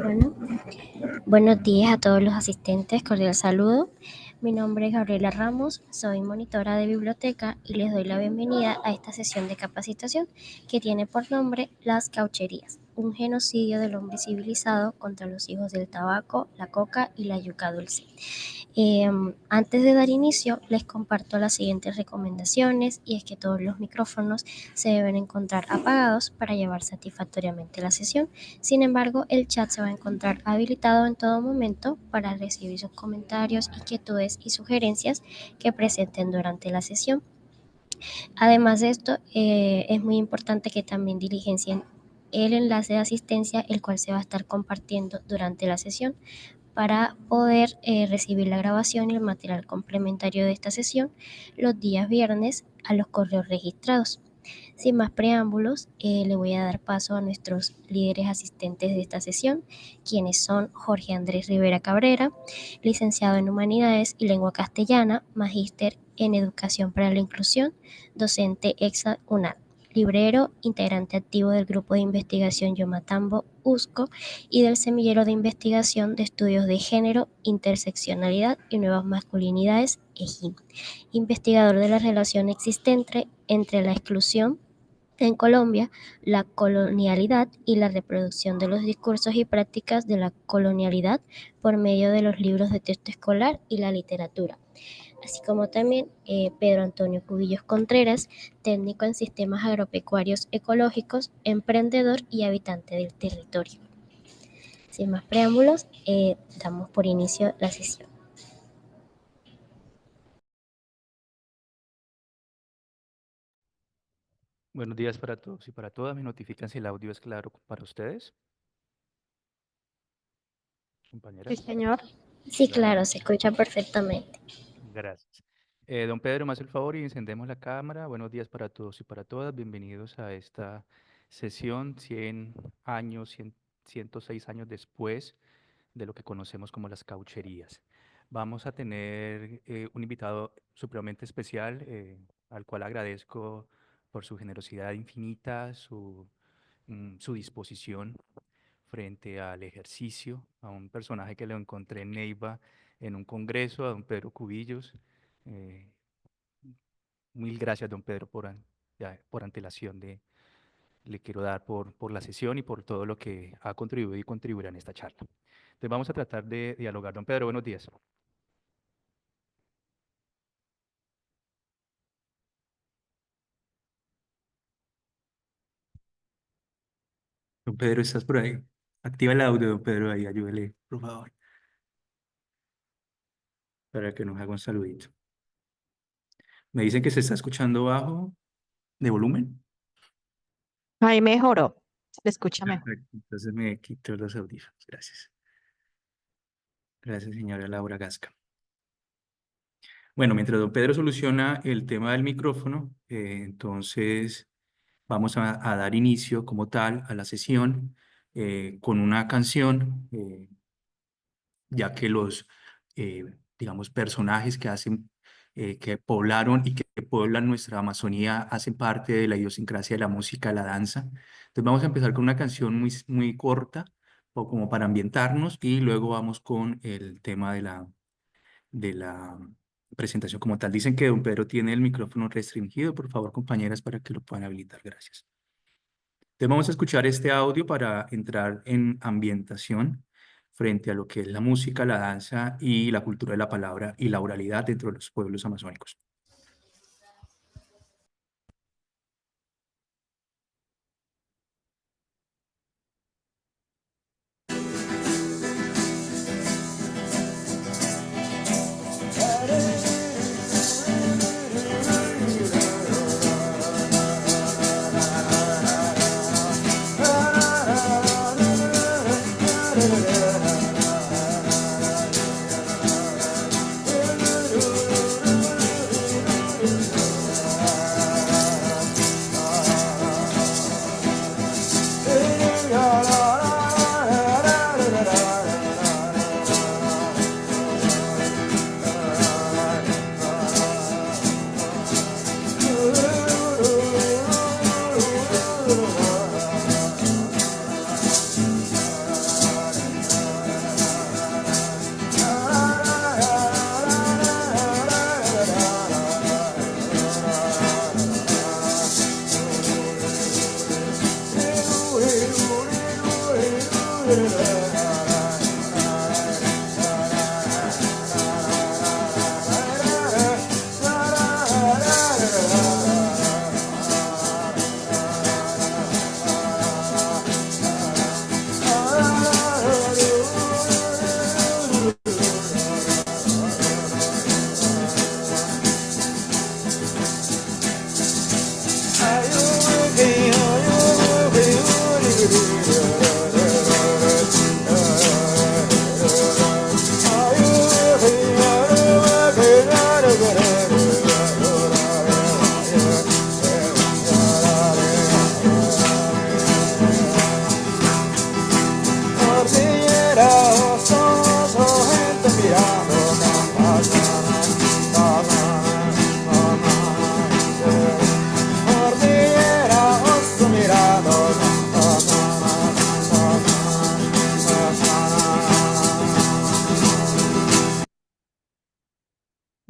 Bueno, buenos días a todos los asistentes, cordial saludo. Mi nombre es Gabriela Ramos, soy monitora de biblioteca y les doy la bienvenida a esta sesión de capacitación que tiene por nombre Las Caucherías, un genocidio del hombre civilizado contra los hijos del tabaco, la coca y la yuca dulce. Antes de dar inicio, les comparto las siguientes recomendaciones y es que todos los micrófonos se deben encontrar apagados para llevar satisfactoriamente la sesión. Sin embargo, el chat se va a encontrar habilitado en todo momento para recibir sus comentarios, inquietudes y sugerencias que presenten durante la sesión. Además de esto, es muy importante que también diligencien el enlace de asistencia, el cual se va a estar compartiendo durante la sesión para poder recibir la grabación y el material complementario de esta sesión los días viernes a los correos registrados. Sin más preámbulos, le voy a dar paso a nuestros líderes asistentes de esta sesión, quienes son Jorge Andrés Rivera Cabrera, licenciado en Humanidades y Lengua Castellana, magíster en Educación para la Inclusión, docente ex UNAD, librero, integrante activo del Grupo de Investigación Yomatambo USCO y del Semillero de Investigación de Estudios de Género, Interseccionalidad y Nuevas Masculinidades, EGIM, investigador de la relación existente entre la exclusión en Colombia, la colonialidad y la reproducción de los discursos y prácticas de la colonialidad por medio de los libros de texto escolar y la literatura, así como también Pedro Antonio Cubillos Contreras, técnico en sistemas agropecuarios ecológicos, emprendedor y habitante del territorio. Sin más preámbulos, damos por inicio la sesión. Buenos días para todos y para todas. Me notifican si el audio es claro para ustedes, Sí, compañeras. señor. Sí, Claro, claro, se escucha perfectamente. gracias. Don Pedro, me hace el favor y encendemos la cámara. Buenos días para todos y para todas. Bienvenidos a esta sesión 100 años, 106 años después de lo que conocemos como las caucherías. Vamos a tener un invitado supremamente especial, al cual agradezco por su generosidad infinita, su disposición frente al ejercicio, a un personaje que lo encontré en Neiva en un congreso, a don Pedro Cubillos. Eh, Mil gracias, don Pedro, por antelación le quiero dar por la sesión y por todo lo que ha contribuido y contribuirá en esta charla. Entonces vamos a tratar de dialogar. Don Pedro, buenos días. Don Pedro, ¿estás por ahí? Activa el audio, don Pedro, ahí, ayúdele, por favor, para que nos haga un saludito. Me dicen que se está escuchando bajo de volumen. Ahí mejoró. Se le escucha mejor. Perfecto, entonces me quito los audífonos. Gracias. Gracias, señora Laura Gasca. Bueno, mientras don Pedro soluciona el tema del micrófono, entonces vamos a dar inicio como tal a la sesión con una canción, ya que digamos, personajes que que poblaron y que pueblan nuestra Amazonía hacen parte de la idiosincrasia de la música, la danza. Entonces vamos a empezar con una canción muy corta, o como para ambientarnos, y luego vamos con el tema de la presentación como tal. Dicen que don Pedro tiene el micrófono restringido. Por favor, compañeras, para que lo puedan habilitar. Gracias. Entonces vamos a escuchar este audio para entrar en ambientación frente a lo que es la música, la danza y la cultura de la palabra y la oralidad dentro de los pueblos amazónicos.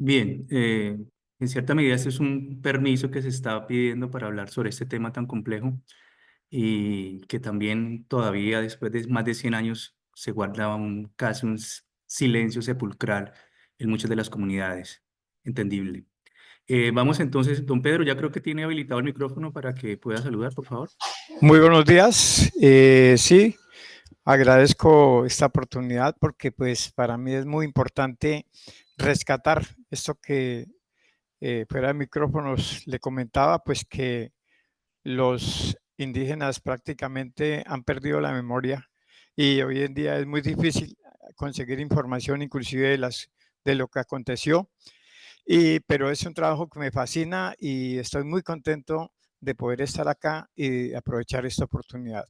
Bien, en cierta medida este es un permiso que se está pidiendo para hablar sobre este tema tan complejo y que también todavía después de más de 100 años se guarda casi un silencio sepulcral en muchas de las comunidades. Entendible. Vamos entonces, don Pedro, ya creo que tiene habilitado el micrófono para que pueda saludar, por favor. Muy buenos días. Sí, agradezco esta oportunidad porque pues para mí es muy importante rescatar esto que fuera de micrófonos le comentaba, pues que los indígenas prácticamente han perdido la memoria y hoy en día es muy difícil conseguir información inclusive de lo que aconteció. Pero es un trabajo que me fascina y estoy muy contento de poder estar acá y aprovechar esta oportunidad.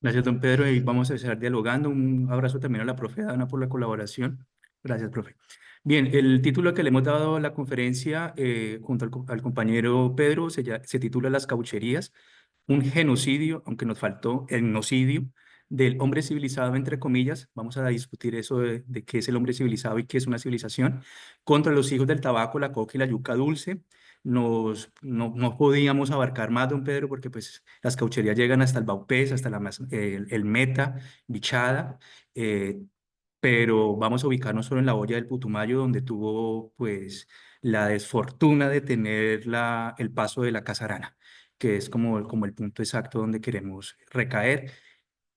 Gracias, don Pedro, y vamos a estar dialogando. Un abrazo también a la profe Dana por la colaboración. Gracias, profe. Bien, el título que le hemos dado a la conferencia junto al compañero Pedro se titula Las caucherías, un genocidio, aunque nos faltó el genocidio del hombre civilizado, entre comillas. Vamos a discutir eso de qué es el hombre civilizado y qué es una civilización, contra los hijos del tabaco, la coca y la yuca dulce. No podíamos abarcar más, don Pedro, porque pues las caucherías llegan hasta el Baupés, hasta el Meta, Bichada, eh, pero vamos a ubicarnos solo en la olla del Putumayo, donde tuvo pues la desfortuna de tener el paso de la Casarana, que es como el punto exacto donde queremos recaer.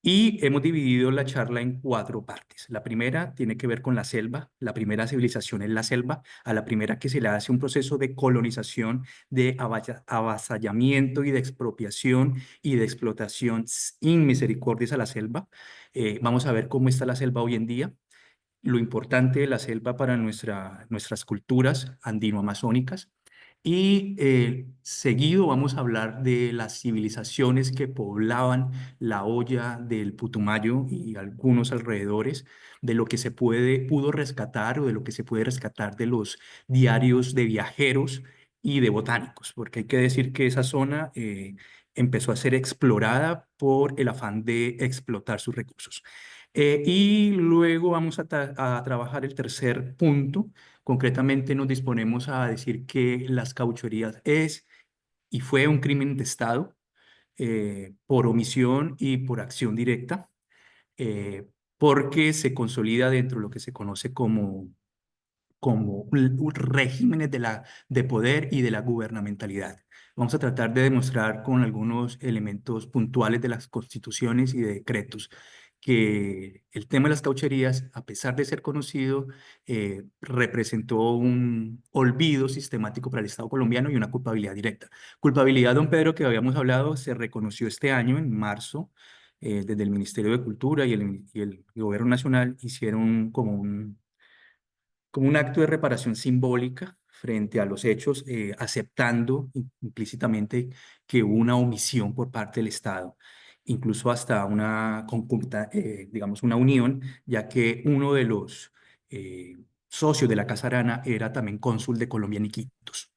Y hemos dividido la charla en 4 partes. La primera tiene que ver con la selva. La primera civilización es la selva. A la primera que se le hace un proceso de colonización, de avasallamiento y de expropiación y de explotación sin misericordias a la selva. Vamos a ver cómo está la selva hoy en día, lo importante de la selva para nuestras culturas andino-amazónicas. Y seguido vamos a hablar de las civilizaciones que poblaban la olla del Putumayo y algunos alrededores, de lo que pudo rescatar o de lo que se puede rescatar de los diarios de viajeros y de botánicos, porque hay que decir que esa zona empezó a ser explorada por el afán de explotar sus recursos. Y luego vamos a trabajar el tercer punto. Concretamente nos disponemos a decir que las caucherías es y fue un crimen de Estado por omisión y por acción directa, porque se consolida dentro de lo que se conoce como regímenes de poder y de la gubernamentalidad. Vamos a tratar de demostrar con algunos elementos puntuales de las constituciones y de decretos que el tema de las caucherías, a pesar de ser conocido, representó un olvido sistemático para el Estado colombiano y una culpabilidad directa. Culpabilidad, don Pedro, que habíamos hablado, se reconoció este año, en marzo, desde el Ministerio de Cultura y el Gobierno Nacional hicieron como un acto de reparación simbólica frente a los hechos, aceptando implícitamente que hubo una omisión por parte del Estado, incluso hasta digamos, una unión, ya que uno de los socios de la Casa Arana era también cónsul de Colombia en Iquitos,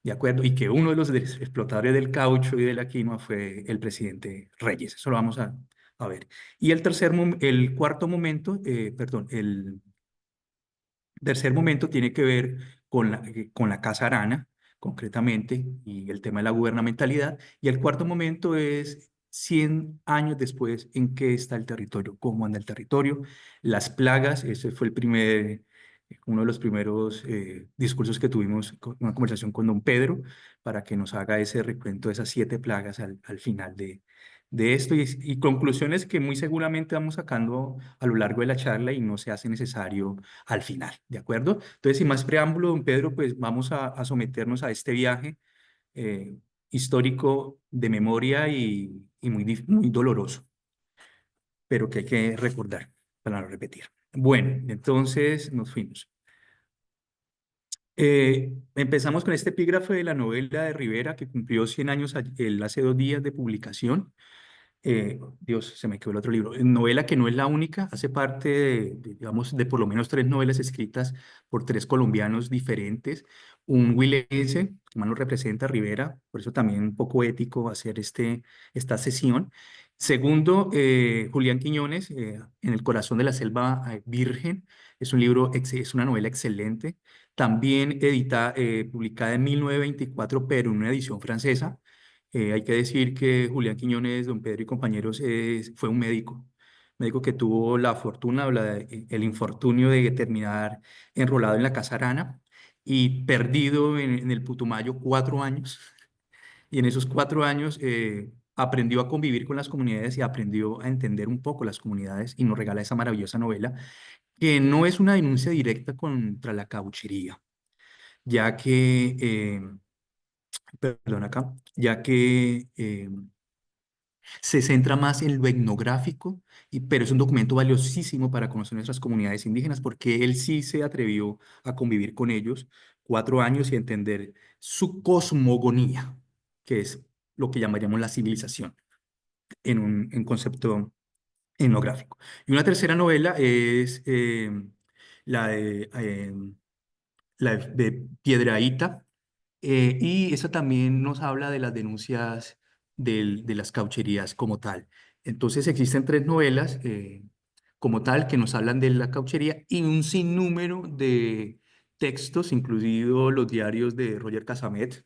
¿de acuerdo? Y que uno de los explotadores del caucho y de la quinoa fue el presidente Reyes. Eso lo vamos a ver. Y el cuarto momento, perdón, el tercer momento tiene que ver con la Casa Arana, concretamente, y el tema de la gubernamentalidad. Y el cuarto momento es 100 años después, ¿en qué está el territorio? ¿Cómo anda el territorio? Las plagas, ese fue uno de los primeros discursos que tuvimos, una conversación con don Pedro, para que nos haga ese recuento de esas 7 plagas al final de esto y conclusiones que muy seguramente vamos sacando a lo largo de la charla y no se hace necesario al final, ¿de acuerdo? Entonces, sin más preámbulo, don Pedro, pues vamos a someternos a este viaje eh, histórico de memoria y muy doloroso, pero que hay que recordar para no repetir. Bueno, entonces nos fuimos. Empezamos con este epígrafe de la novela de Rivera que cumplió 100 años hace 2 días de publicación. Dios, se me quedó el otro libro. Novela que no es la única, hace parte digamos, de por lo menos 3 novelas escritas por 3 colombianos diferentes. Un huilense, que más lo representa, Rivera, por eso también un poco ético hacer esta sesión. Segundo, Julián Quiñones, En el corazón de la selva virgen. Es un libro, es una novela excelente. También publicada en 1924, pero en una edición francesa. Hay que decir que Julián Quiñones, don Pedro y compañeros, fue un médico que tuvo la fortuna el infortunio de terminar enrolado en la Casa Arana y perdido en el Putumayo 4 años. Y en esos 4 años aprendió a convivir con las comunidades y aprendió a entender un poco las comunidades y nos regala esa maravillosa novela, que no es una denuncia directa contra la cauchería, ya que, perdón acá, ya que se centra más en lo etnográfico, pero es un documento valiosísimo para conocer nuestras comunidades indígenas porque él sí se atrevió a convivir con ellos 4 años y entender su cosmogonía, que es lo que llamaríamos la civilización en concepto etnográfico. Y una tercera novela es la de, eh, la de Piedrahíta, y eso también nos habla de las denuncias de las caucherías como tal. Entonces existen 3 novelas como tal que nos hablan de la cauchería y un sinnúmero de textos, incluidos los diarios de Roger Casamet,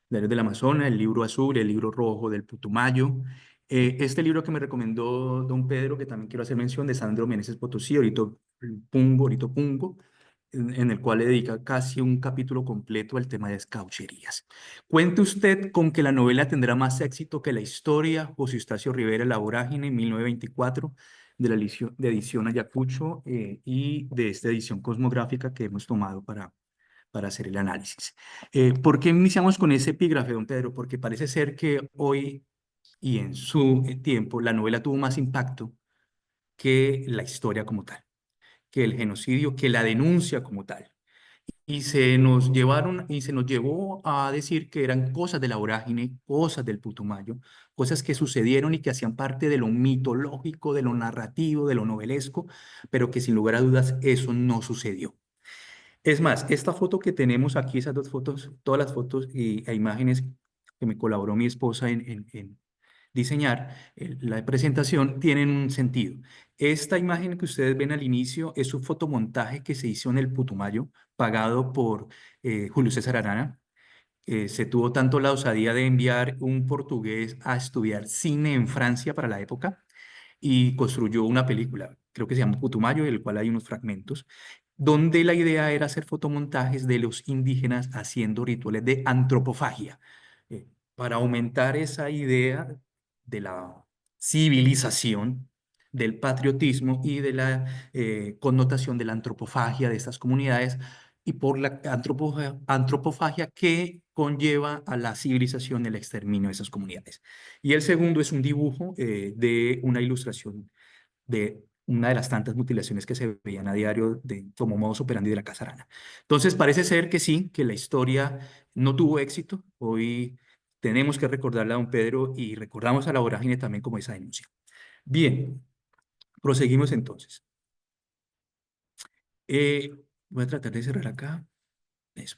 Diarios del Amazonas, el libro azul, el libro rojo del Putumayo. Este libro que me recomendó don Pedro, que también quiero hacer mención, de Sandro Meneses Potosí, Orito Pungo, en el cual le dedica casi un capítulo completo al tema de escaucherías. Cuente usted con que la novela tendrá más éxito que la historia, José Eustacio Rivera, La Vorágine, 1924, de la edición Ayacucho y de esta edición cosmográfica que hemos tomado para hacer el análisis. ¿Por qué iniciamos con ese epígrafe, don Pedro? Porque parece ser que hoy y en su tiempo la novela tuvo más impacto que la historia como tal, que el genocidio, que la denuncia como tal. Y se nos llevó a decir que eran cosas de la vorágine, cosas del Putumayo, cosas que sucedieron y que hacían parte de lo mitológico, de lo narrativo, de lo novelesco, pero que sin lugar a dudas eso no sucedió. Es más, esta foto que tenemos aquí, esas 2 fotos, todas las fotos e imágenes que me colaboró mi esposa en diseñar la presentación, tienen un sentido. Esta imagen que ustedes ven al inicio es un fotomontaje que se hizo en el Putumayo, pagado por Julio César Arana. Se tuvo tanto la osadía de enviar un portugués a estudiar cine en Francia para la época y construyó una película, creo que se llama Putumayo, del cual hay unos fragmentos, donde la idea era hacer fotomontajes de los indígenas haciendo rituales de antropofagia, para aumentar esa idea de la civilización, del patriotismo y de la connotación de la antropofagia de estas comunidades y por la antropofagia que conlleva a la civilización, el exterminio de esas comunidades. Y el segundo es un dibujo de una ilustración de una de las tantas mutilaciones que se veían a diario como modus operandi de la Casa Arana. Entonces parece ser que sí, que la historia no tuvo éxito. Hoy tenemos que recordarle a don Pedro y recordamos a la vorágine también como esa denuncia. Bien, proseguimos entonces. Voy a tratar de cerrar acá. Eso.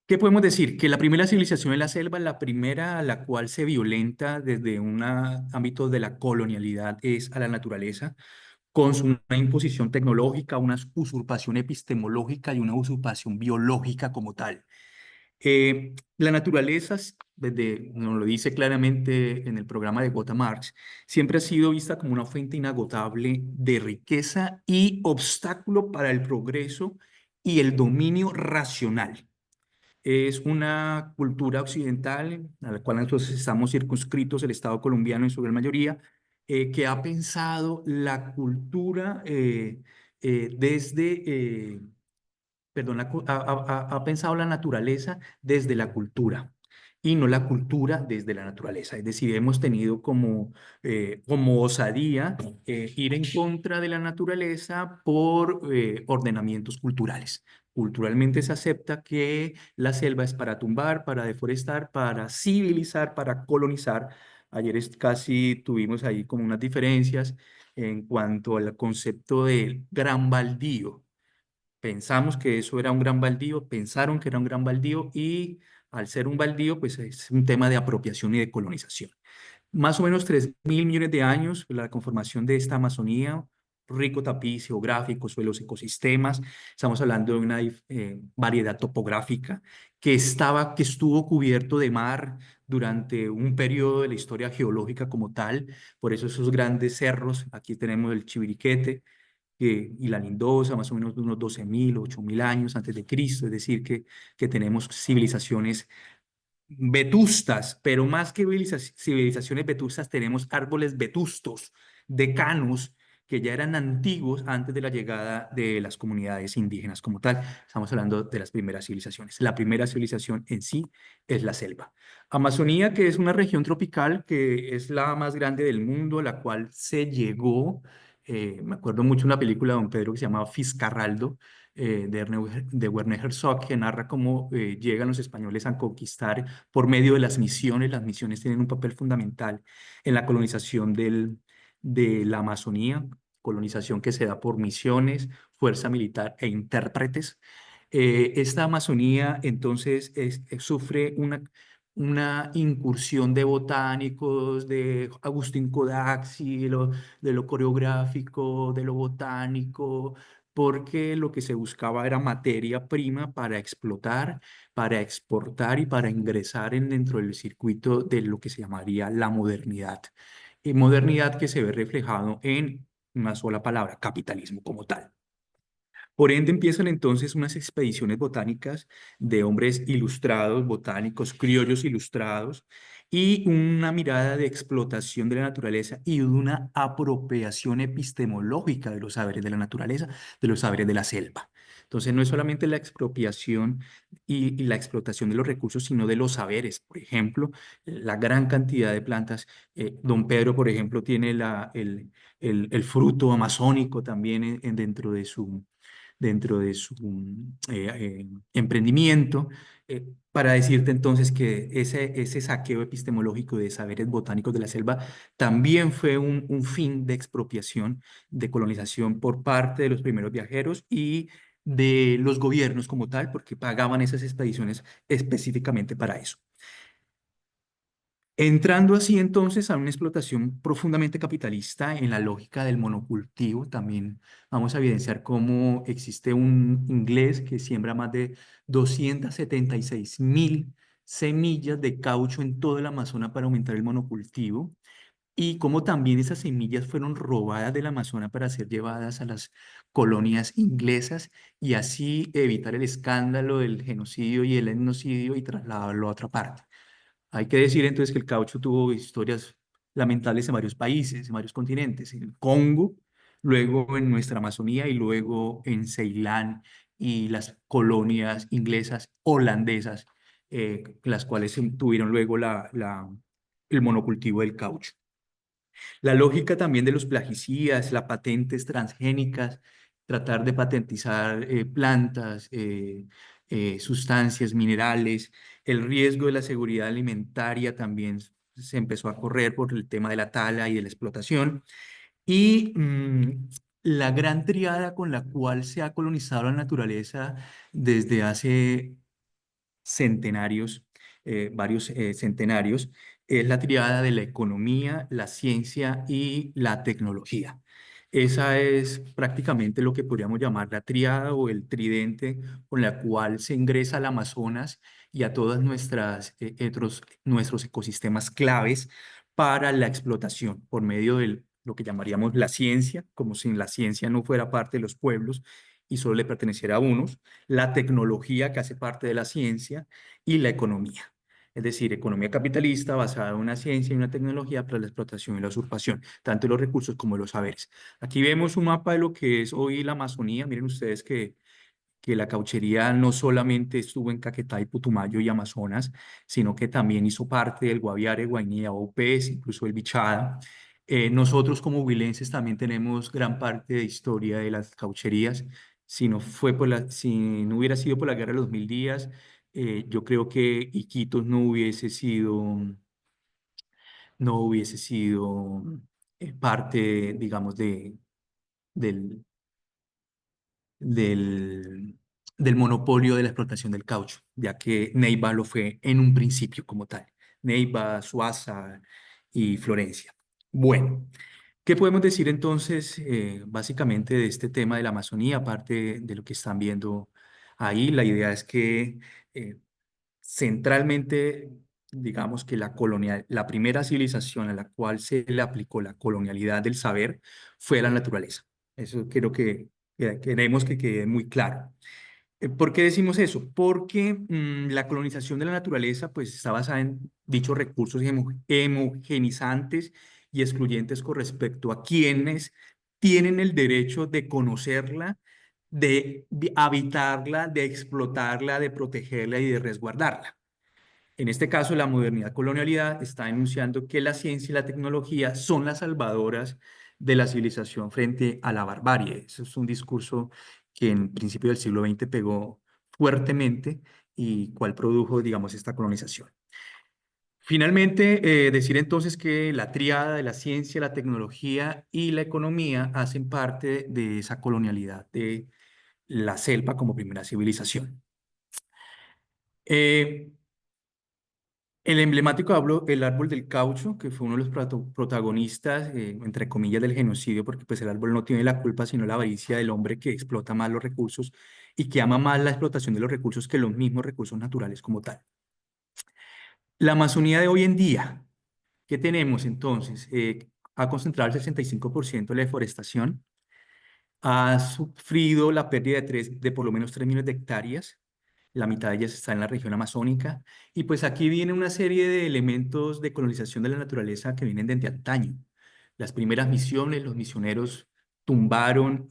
¿Qué podemos decir? Que la primera civilización en la selva, la primera a la cual se violenta desde un ámbito de la colonialidad es a la naturaleza, con una imposición tecnológica, una usurpación epistemológica y una usurpación biológica como tal. La naturaleza, desde, nos lo dice claramente en el programa de Gotha Marx, siempre ha sido vista como una fuente inagotable de riqueza y obstáculo para el progreso y el dominio racional. Es una cultura occidental a la cual nosotros estamos circunscritos, el Estado colombiano en su gran mayoría, que ha pensado la cultura perdón, ha pensado la naturaleza desde la cultura y no la cultura desde la naturaleza. Es decir, hemos tenido como osadía ir en contra de la naturaleza por ordenamientos culturales. Culturalmente se acepta que la selva es para tumbar, para deforestar, para civilizar, para colonizar. Ayer casi tuvimos ahí como unas diferencias en cuanto al concepto del gran baldío. Pensamos que eso era un gran baldío, pensaron que era un gran baldío y al ser un baldío, pues es un tema de apropiación y de colonización. Más o menos 3.000 millones de años, la conformación de esta Amazonía, rico tapiz geográfico, suelos, ecosistemas. Estamos hablando de una variedad topográfica que estuvo cubierto de mar durante un periodo de la historia geológica como tal. Por eso esos grandes cerros, aquí tenemos el Chiviriquete, y la Lindosa, más o menos de unos 12.000, 8.000 años antes de Cristo, es decir, que tenemos civilizaciones vetustas, pero más que civilizaciones vetustas, tenemos árboles vetustos, decanos, que ya eran antiguos antes de la llegada de las comunidades indígenas como tal. Estamos hablando de las primeras civilizaciones. La primera civilización en sí es la selva. Amazonía, que es una región tropical, que es la más grande del mundo, la cual se llegó, me acuerdo mucho de una película de Don Pedro que se llamaba Fiscarraldo, de Werner Herzog, que narra cómo llegan los españoles a conquistar por medio de las misiones. Las misiones tienen un papel fundamental en la colonización de la Amazonía, colonización que se da por misiones, fuerza militar e intérpretes. Esta Amazonía entonces sufre una incursión de botánicos, de Agustín Codaxi, de lo coreográfico, de lo botánico, porque lo que se buscaba era materia prima para explotar, para exportar y para ingresar dentro del circuito de lo que se llamaría la modernidad. Modernidad que se ve reflejado en una sola palabra, capitalismo como tal. Por ende, empiezan entonces unas expediciones botánicas de hombres ilustrados, botánicos, criollos ilustrados, y una mirada de explotación de la naturaleza y de una apropiación epistemológica de los saberes de la naturaleza, de los saberes de la selva. Entonces, no es solamente la expropiación y la explotación de los recursos, sino de los saberes. Por ejemplo, la gran cantidad de plantas. Don Pedro, por ejemplo, tiene el fruto amazónico también dentro de su emprendimiento, para decirte entonces que ese saqueo epistemológico de saberes botánicos de la selva también fue un fin de expropiación, de colonización por parte de los primeros viajeros y de los gobiernos como tal, porque pagaban esas expediciones específicamente para eso. Entrando así entonces a una explotación profundamente capitalista en la lógica del monocultivo, también vamos a evidenciar cómo existe un inglés que siembra más de 276.000 semillas de caucho en todo el Amazonas para aumentar el monocultivo, y cómo también esas semillas fueron robadas del Amazonas para ser llevadas a las colonias inglesas y así evitar el escándalo del genocidio y el etnocidio y trasladarlo a otra parte. Hay que decir entonces que el caucho tuvo historias lamentables en varios países, en varios continentes, en el Congo, luego en nuestra Amazonía y luego en Ceilán y las colonias inglesas, holandesas, las cuales tuvieron luego el monocultivo del caucho. La lógica también de los plaguicidas, las patentes transgénicas, tratar de patentizar plantas, sustancias, minerales, el riesgo de la seguridad alimentaria también se empezó a correr por el tema de la tala y de la explotación. Y la gran triada con la cual se ha colonizado la naturaleza desde hace centenarios, varios centenarios, es la triada de la economía, la ciencia y la tecnología. Esa es prácticamente lo que podríamos llamar la tríada o el tridente con la cual se ingresa al Amazonas y a todas nuestros ecosistemas claves para la explotación por medio de lo que llamaríamos la ciencia, como si la ciencia no fuera parte de los pueblos y solo le perteneciera a unos, la tecnología que hace parte de la ciencia y la economía. Es decir, economía capitalista basada en una ciencia y una tecnología para la explotación y la usurpación, tanto de los recursos como de los saberes. Aquí vemos un mapa de lo que es hoy la Amazonía. Miren ustedes que la cauchería no solamente estuvo en Caquetá y Putumayo y Amazonas, sino que también hizo parte del Guaviare, Guainía, Upés, incluso el Bichada. Nosotros como huilenses también tenemos gran parte de historia de las caucherías. Si no hubiera sido por la Guerra de los Mil Días, yo creo que Iquitos no hubiese sido parte, digamos, del, del, del monopolio de la explotación del caucho, ya que Neiva lo fue en un principio como tal. Neiva, Suaza y Florencia. Bueno, ¿qué podemos decir entonces básicamente de este tema de la Amazonía, aparte de lo que están viendo ahí? La idea es que centralmente, digamos que la primera civilización a la cual se le aplicó la colonialidad del saber fue la naturaleza. Eso creo que queremos que quede muy claro. ¿Por qué decimos eso? Porque la colonización de la naturaleza pues, está basada en dichos recursos homogenizantes y excluyentes con respecto a quienes tienen el derecho de conocerla, de habitarla, de explotarla, de protegerla y de resguardarla. En este caso, la modernidad colonialidad está enunciando que la ciencia y la tecnología son las salvadoras de la civilización frente a la barbarie. Eso es un discurso que en principio del siglo XX pegó fuertemente y cual produjo, digamos, esta colonización. Finalmente, decir entonces que la tríada de la ciencia, la tecnología y la economía hacen parte de esa colonialidad de la selva como primera civilización. Eh, El emblemático el árbol del caucho, que fue uno de los protagonistas, entre comillas, del genocidio, porque pues el árbol no tiene la culpa, sino la avaricia del hombre que explota más los recursos y que ama más la explotación de los recursos que los mismos recursos naturales como tal. La Amazonía de hoy en día, ¿qué tenemos entonces? Ha concentrado el 65% de la deforestación, ha sufrido la pérdida de por lo menos 3 millones de hectáreas. La mitad de ellas está en la región amazónica. Y pues aquí viene una serie de elementos de colonización de la naturaleza que vienen desde antaño. Las primeras misiones, los misioneros tumbaron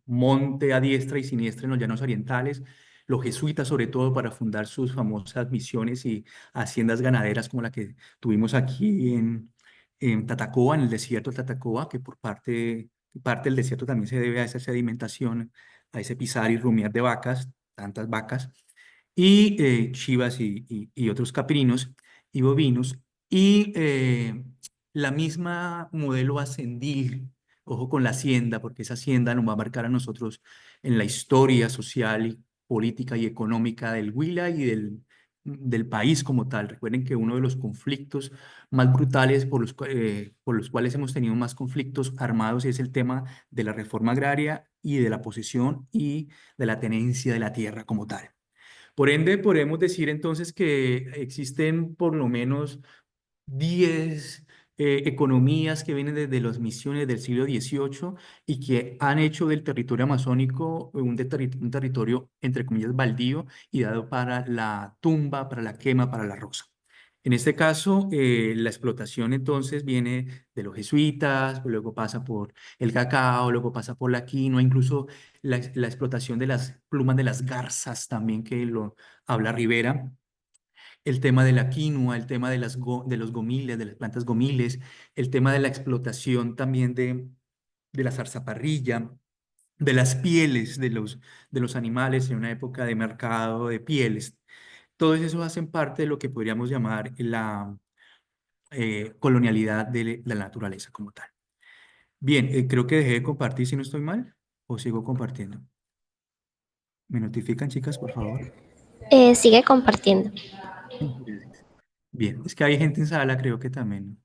monte a diestra y siniestra en los llanos orientales. Los jesuitas, sobre todo, para fundar sus famosas misiones y haciendas ganaderas como la que tuvimos aquí en Tatacoa, en el desierto de Tatacoa, que parte del desierto también se debe a esa sedimentación, a ese pisar y rumiar de vacas, tantas vacas, y chivas y otros caprinos y bovinos, y la misma modelo ascendil, ojo con la hacienda, porque esa hacienda nos va a marcar a nosotros en la historia social y política y económica del Huila y del país como tal. Recuerden que uno de los conflictos más brutales por los cuales hemos tenido más conflictos armados es el tema de la reforma agraria y de la posesión y de la tenencia de la tierra como tal. Por ende, podemos decir entonces que existen por lo menos 10 economías que vienen desde las misiones del siglo XVIII y que han hecho del territorio amazónico un territorio, entre comillas, baldío y dado para la tumba, para la quema, para la roza. En este caso, la explotación entonces viene de los jesuitas, luego pasa por el cacao, luego pasa por la quinoa, incluso la explotación de las plumas de las garzas también que lo habla Rivera, el tema de la quinoa, el tema de los gomiles, de las plantas gomiles, el tema de la explotación también de la zarzaparrilla, de las pieles de los animales en una época de mercado de pieles. Todos esos hacen parte de lo que podríamos llamar la colonialidad de la naturaleza como tal. Bien, creo que dejé de compartir si no estoy mal, o sigo compartiendo. ¿Me notifican, chicas, por favor? Sigue compartiendo. Gracias. Bien, es que hay gente en sala, creo que también.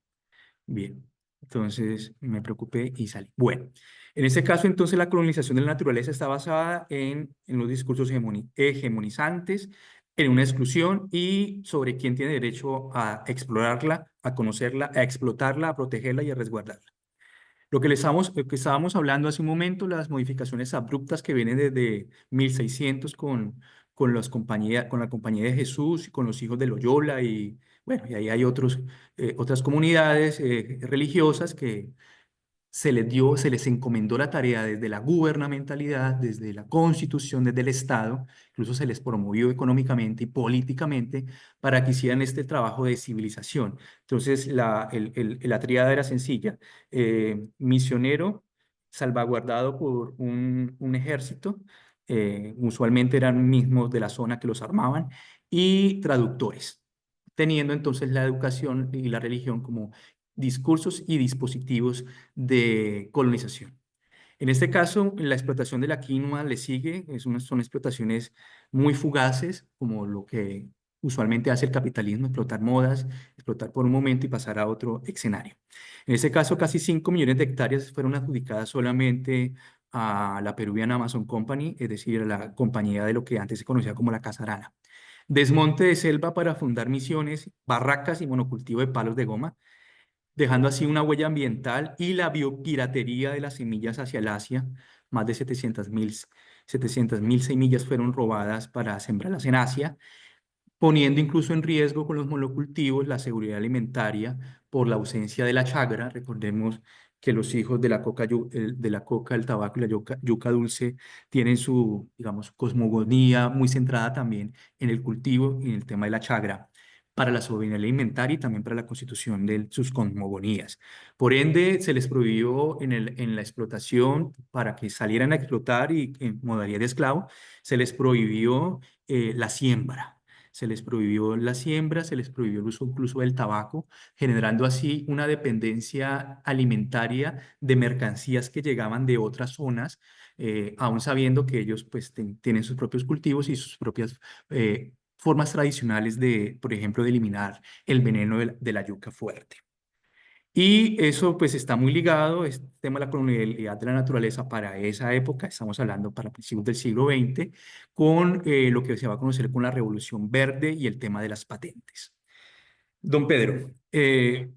Bien, entonces me preocupé y salí. Bueno, En este caso, entonces, la colonización de la naturaleza está basada en los discursos hegemonizantes, en una exclusión y sobre quién tiene derecho a explorarla, a conocerla, a explotarla, a protegerla y a resguardarla. Lo que estábamos hablando hace un momento, las modificaciones abruptas que vienen desde 1600 con con la Compañía de Jesús y con los hijos de Loyola y bueno, y ahí hay otras comunidades religiosas que se les encomendó la tarea desde la gubernamentalidad, desde la constitución, desde el Estado, incluso se les promovió económicamente y políticamente para que hicieran este trabajo de civilización. Entonces, la tríada era sencilla: misionero, salvaguardado por un ejército, usualmente eran mismos de la zona que los armaban, y traductores, teniendo entonces la educación y la religión como discursos y dispositivos de colonización. En este caso, la explotación de la quinoa le sigue, son explotaciones muy fugaces, como lo que usualmente hace el capitalismo: explotar modas, explotar por un momento y pasar a otro escenario. En este caso, casi 5 millones de hectáreas fueron adjudicadas solamente a la Peruvian Amazon Company, es decir, a la compañía de lo que antes se conocía como la Casarana. Desmonte de selva para fundar misiones, barracas y monocultivo de palos de goma, dejando así una huella ambiental y la biopiratería de las semillas hacia el Asia. Más de 700.000 semillas fueron robadas para sembrarlas en Asia, poniendo incluso en riesgo con los monocultivos la seguridad alimentaria por la ausencia de la chagra. Recordemos que los hijos de la coca, el tabaco y la yuca dulce tienen su, digamos, cosmogonía muy centrada también en el cultivo y en el tema de la chagra para la soberanía alimentaria y también para la constitución de sus cosmogonías. Por ende, se les prohibió en la explotación, para que salieran a explotar y en modalidad de esclavo, se les prohibió la siembra. Se les prohibió la siembra, se les prohibió el uso incluso del tabaco, generando así una dependencia alimentaria de mercancías que llegaban de otras zonas, aún sabiendo que ellos pues tienen sus propios cultivos y sus propias formas tradicionales de, por ejemplo, de eliminar el veneno de la yuca fuerte. Y eso pues está muy ligado, este tema de la colonialidad de la naturaleza para esa época, estamos hablando para principios del siglo XX, con lo que se va a conocer con la Revolución Verde y el tema de las patentes. Don Pedro, ¿qué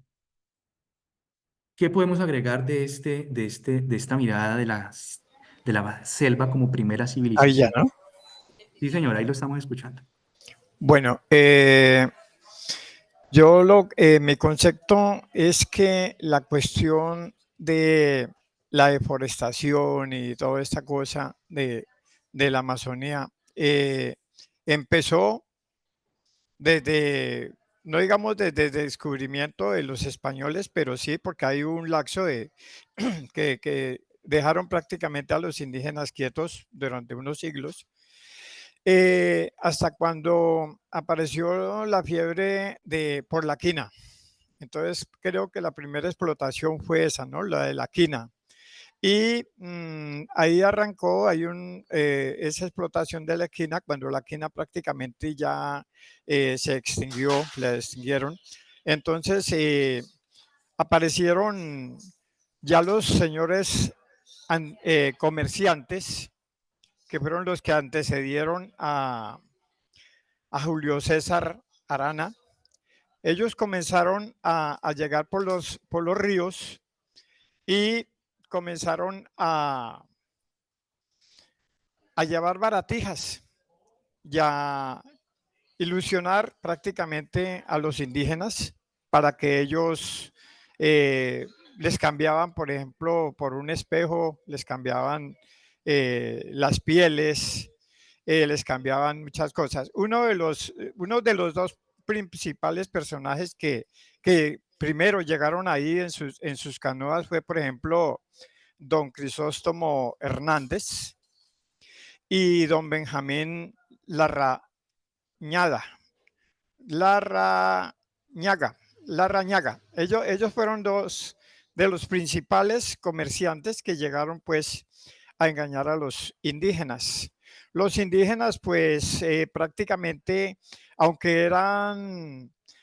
podemos agregar de esta mirada de la selva como primera Ahí ya, civilización? ¿no? Sí, señora, ahí lo estamos escuchando. Bueno, mi concepto es que la cuestión de la deforestación y toda esta cosa de la Amazonía empezó desde, no digamos desde el descubrimiento de los españoles, pero sí porque hay un lapso de que dejaron prácticamente a los indígenas quietos durante unos siglos. Hasta cuando apareció la fiebre por la quina. Entonces creo que la primera explotación fue esa, ¿no? La de la quina. Y ahí arrancó, esa explotación de la quina cuando la quina prácticamente ya se extinguió, la extinguieron. Entonces aparecieron ya los señores comerciantes, que fueron los que antecedieron a Julio César Arana. Ellos comenzaron a llegar por los ríos y comenzaron a llevar baratijas y a ilusionar prácticamente a los indígenas para que ellos les cambiaban, por ejemplo, por un espejo, les cambiaban las pieles, les cambiaban muchas cosas. Uno de los dos principales personajes que primero llegaron ahí en sus canoas fue, por ejemplo, don Crisóstomo Hernández y don Benjamín Larrañaga. Ellos fueron dos de los principales comerciantes que llegaron pues a engañar a los indígenas. Los indígenas pues prácticamente, aunque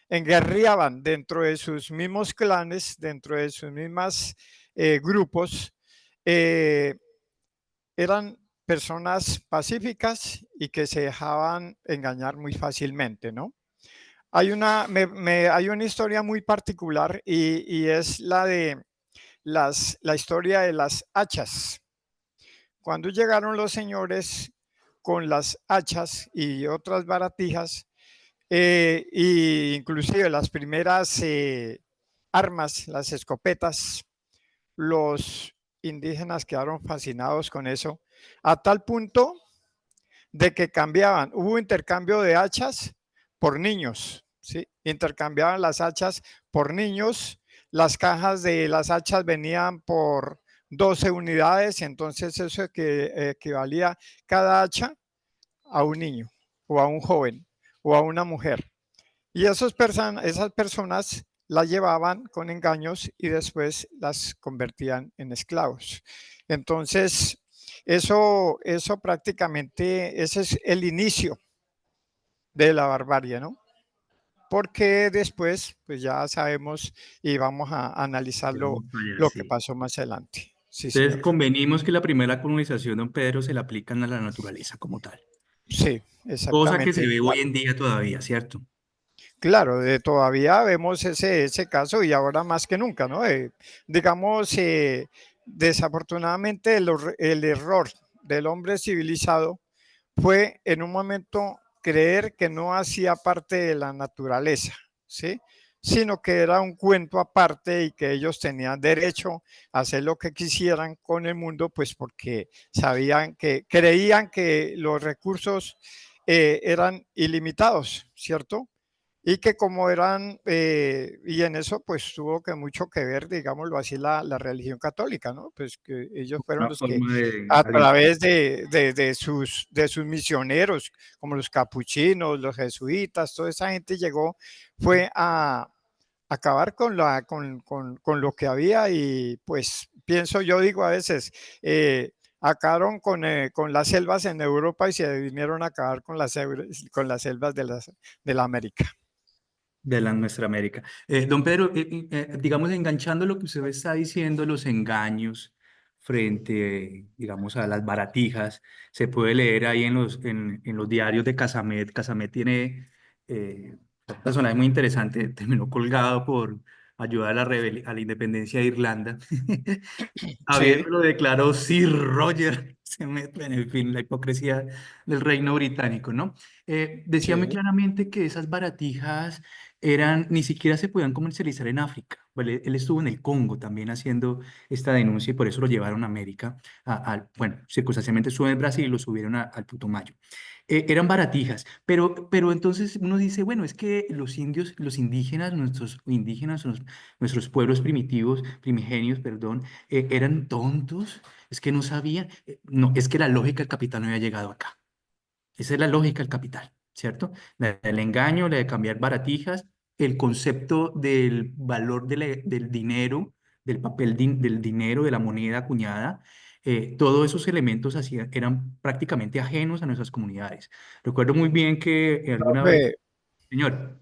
enguerriaban dentro de sus mismos clanes, dentro de sus mismos grupos, eran personas pacíficas y que se dejaban engañar muy fácilmente, ¿no? Hay hay una historia muy particular y es la de la historia de las hachas. Cuando llegaron los señores con las hachas y otras baratijas, y inclusive las primeras armas, las escopetas, los indígenas quedaron fascinados con eso, a tal punto de que cambiaban, hubo intercambio de hachas por niños, ¿sí? Intercambiaban las hachas por niños, las cajas de las hachas venían por 12 unidades, entonces eso equivalía cada hacha a un niño o a un joven o a una mujer. Y esas personas las llevaban con engaños y después las convertían en esclavos. Entonces, eso prácticamente, ese es el inicio de la barbarie, ¿no? Porque después, pues ya sabemos y vamos a analizar Vamos para allá, lo que sí. pasó más adelante. Sí, Entonces señor. convenimos que la primera colonización, don Pedro, se la aplican a la naturaleza como tal. Sí, Cosa que se exactamente. ve hoy en día todavía, ¿cierto? Claro, todavía vemos ese caso y ahora más que nunca, ¿no? Digamos, desafortunadamente el error del hombre civilizado fue en un momento creer que no hacía parte de la naturaleza, ¿sí? Sino que era un cuento aparte y que ellos tenían derecho a hacer lo que quisieran con el mundo, pues porque creían que los recursos eran ilimitados, ¿cierto? Y que como eran, y en eso pues tuvo que mucho que ver, digámoslo así, la religión católica, ¿no? Pues que ellos fueron Una los que forma de a alimentar. través de sus misioneros, como los capuchinos, los jesuitas, toda esa gente llegó, fue a acabar con lo que había y pues pienso, yo digo a veces, acabaron con las selvas en Europa y se vinieron a acabar con las selvas de la América. De la nuestra América. Don Pedro, digamos, enganchando lo que usted está diciendo, los engaños frente, digamos, a las baratijas, se puede leer ahí en los diarios de Casamet. Casamet tiene un personaje muy interesante, terminó colgado por ayudar a a la independencia de Irlanda. Sí, Habiéndolo declaró Sir Roger, se mete en fin, la hipocresía del reino británico, ¿no? Decía muy sí. claramente que esas baratijas ni siquiera se podían comercializar en África. ¿Vale? Él estuvo en el Congo también haciendo esta denuncia y por eso lo llevaron a América. Bueno, circunstancialmente estuvo en Brasil y lo subieron al Putumayo. Eran baratijas, pero entonces uno dice, bueno, es que los indios, los indígenas, nuestros indígenas, nuestros pueblos primitivos, primigenios, perdón, eran tontos, es que no sabían. No, es que la lógica del capital no había llegado acá. Esa es la lógica del capital, ¿cierto? La del engaño, la de cambiar baratijas, el concepto del valor del dinero, del papel del dinero, de la moneda acuñada, todos esos elementos eran prácticamente ajenos a nuestras comunidades. Recuerdo muy bien que alguna vez, Profe, señor,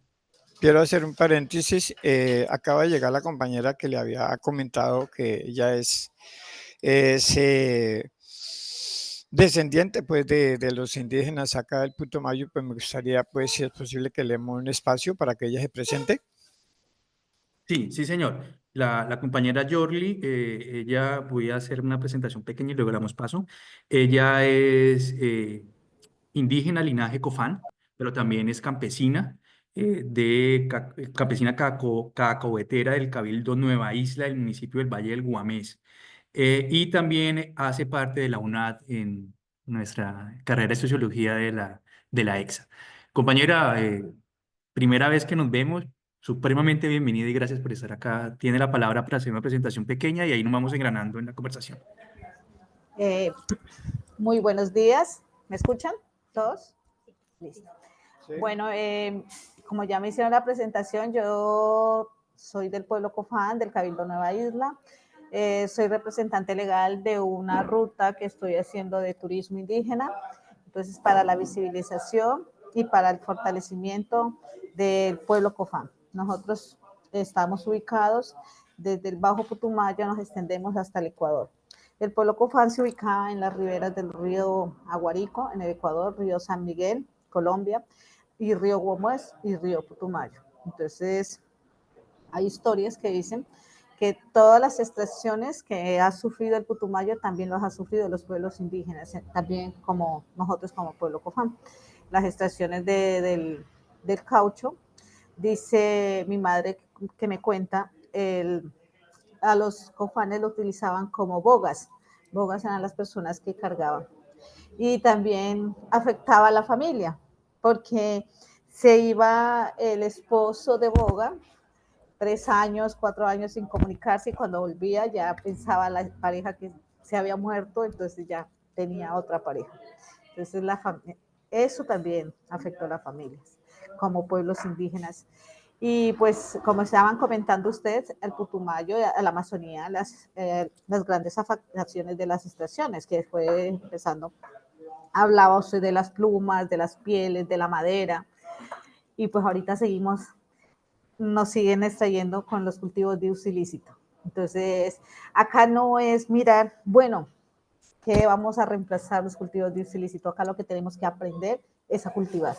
quiero hacer un paréntesis. Acaba de llegar la compañera que le había comentado que ella es descendiente pues de los indígenas acá del Putumayo, pues me gustaría pues si es posible que le demos un espacio para que ella se presente. sí, sí, señor. La compañera Yorli, ella voy a hacer una presentación pequeña y luego le damos paso. Ella es indígena, linaje Cofán, pero también es campesina, campesina cacahuetera del Cabildo Nueva Isla del municipio del Valle del Guamés. Y también hace parte de la UNAD en nuestra carrera de sociología de la EXA. Compañera, primera vez que nos vemos, supremamente bienvenida y gracias por estar acá. Tiene la palabra para hacer una presentación pequeña y ahí nos vamos engranando en la conversación. Eh, Muy buenos días. ¿Me escuchan todos? Listo. Sí. Bueno, como ya me hicieron la presentación, yo soy del pueblo Cofán, del Cabildo Nueva Isla. Soy representante legal de una ruta que estoy haciendo de turismo indígena. Entonces, para la visibilización y para el fortalecimiento del pueblo Cofán. Nosotros estamos ubicados desde el Bajo Putumayo, nos extendemos hasta el Ecuador. El pueblo Cofán se ubicaba en las riberas del río Aguarico, en el Ecuador, río San Miguel, Colombia, y río Guamués y río Putumayo. Entonces, hay historias que dicen que todas las extracciones que ha sufrido el Putumayo también las ha sufrido los pueblos indígenas, también como nosotros como pueblo Cofán. Las extracciones del caucho, dice mi madre que me cuenta, a los cofanes lo utilizaban como bogas. Bogas eran las personas que cargaban. Y también afectaba a la familia, porque se iba el esposo de boga 3 años, 4 años sin comunicarse y cuando volvía ya pensaba la pareja que se había muerto, entonces ya tenía otra pareja. Entonces eso también afectó a las familias como pueblos indígenas. Y pues como estaban comentando ustedes, el Putumayo, a la Amazonía, las grandes afectaciones de las estaciones, que fue empezando, hablaba usted de las plumas, de las pieles, de la madera, y pues ahorita nos siguen extrayendo con los cultivos de uso ilícito. Entonces, acá no es mirar, bueno, ¿qué vamos a reemplazar los cultivos de uso ilícito? Acá lo que tenemos que aprender es a cultivar.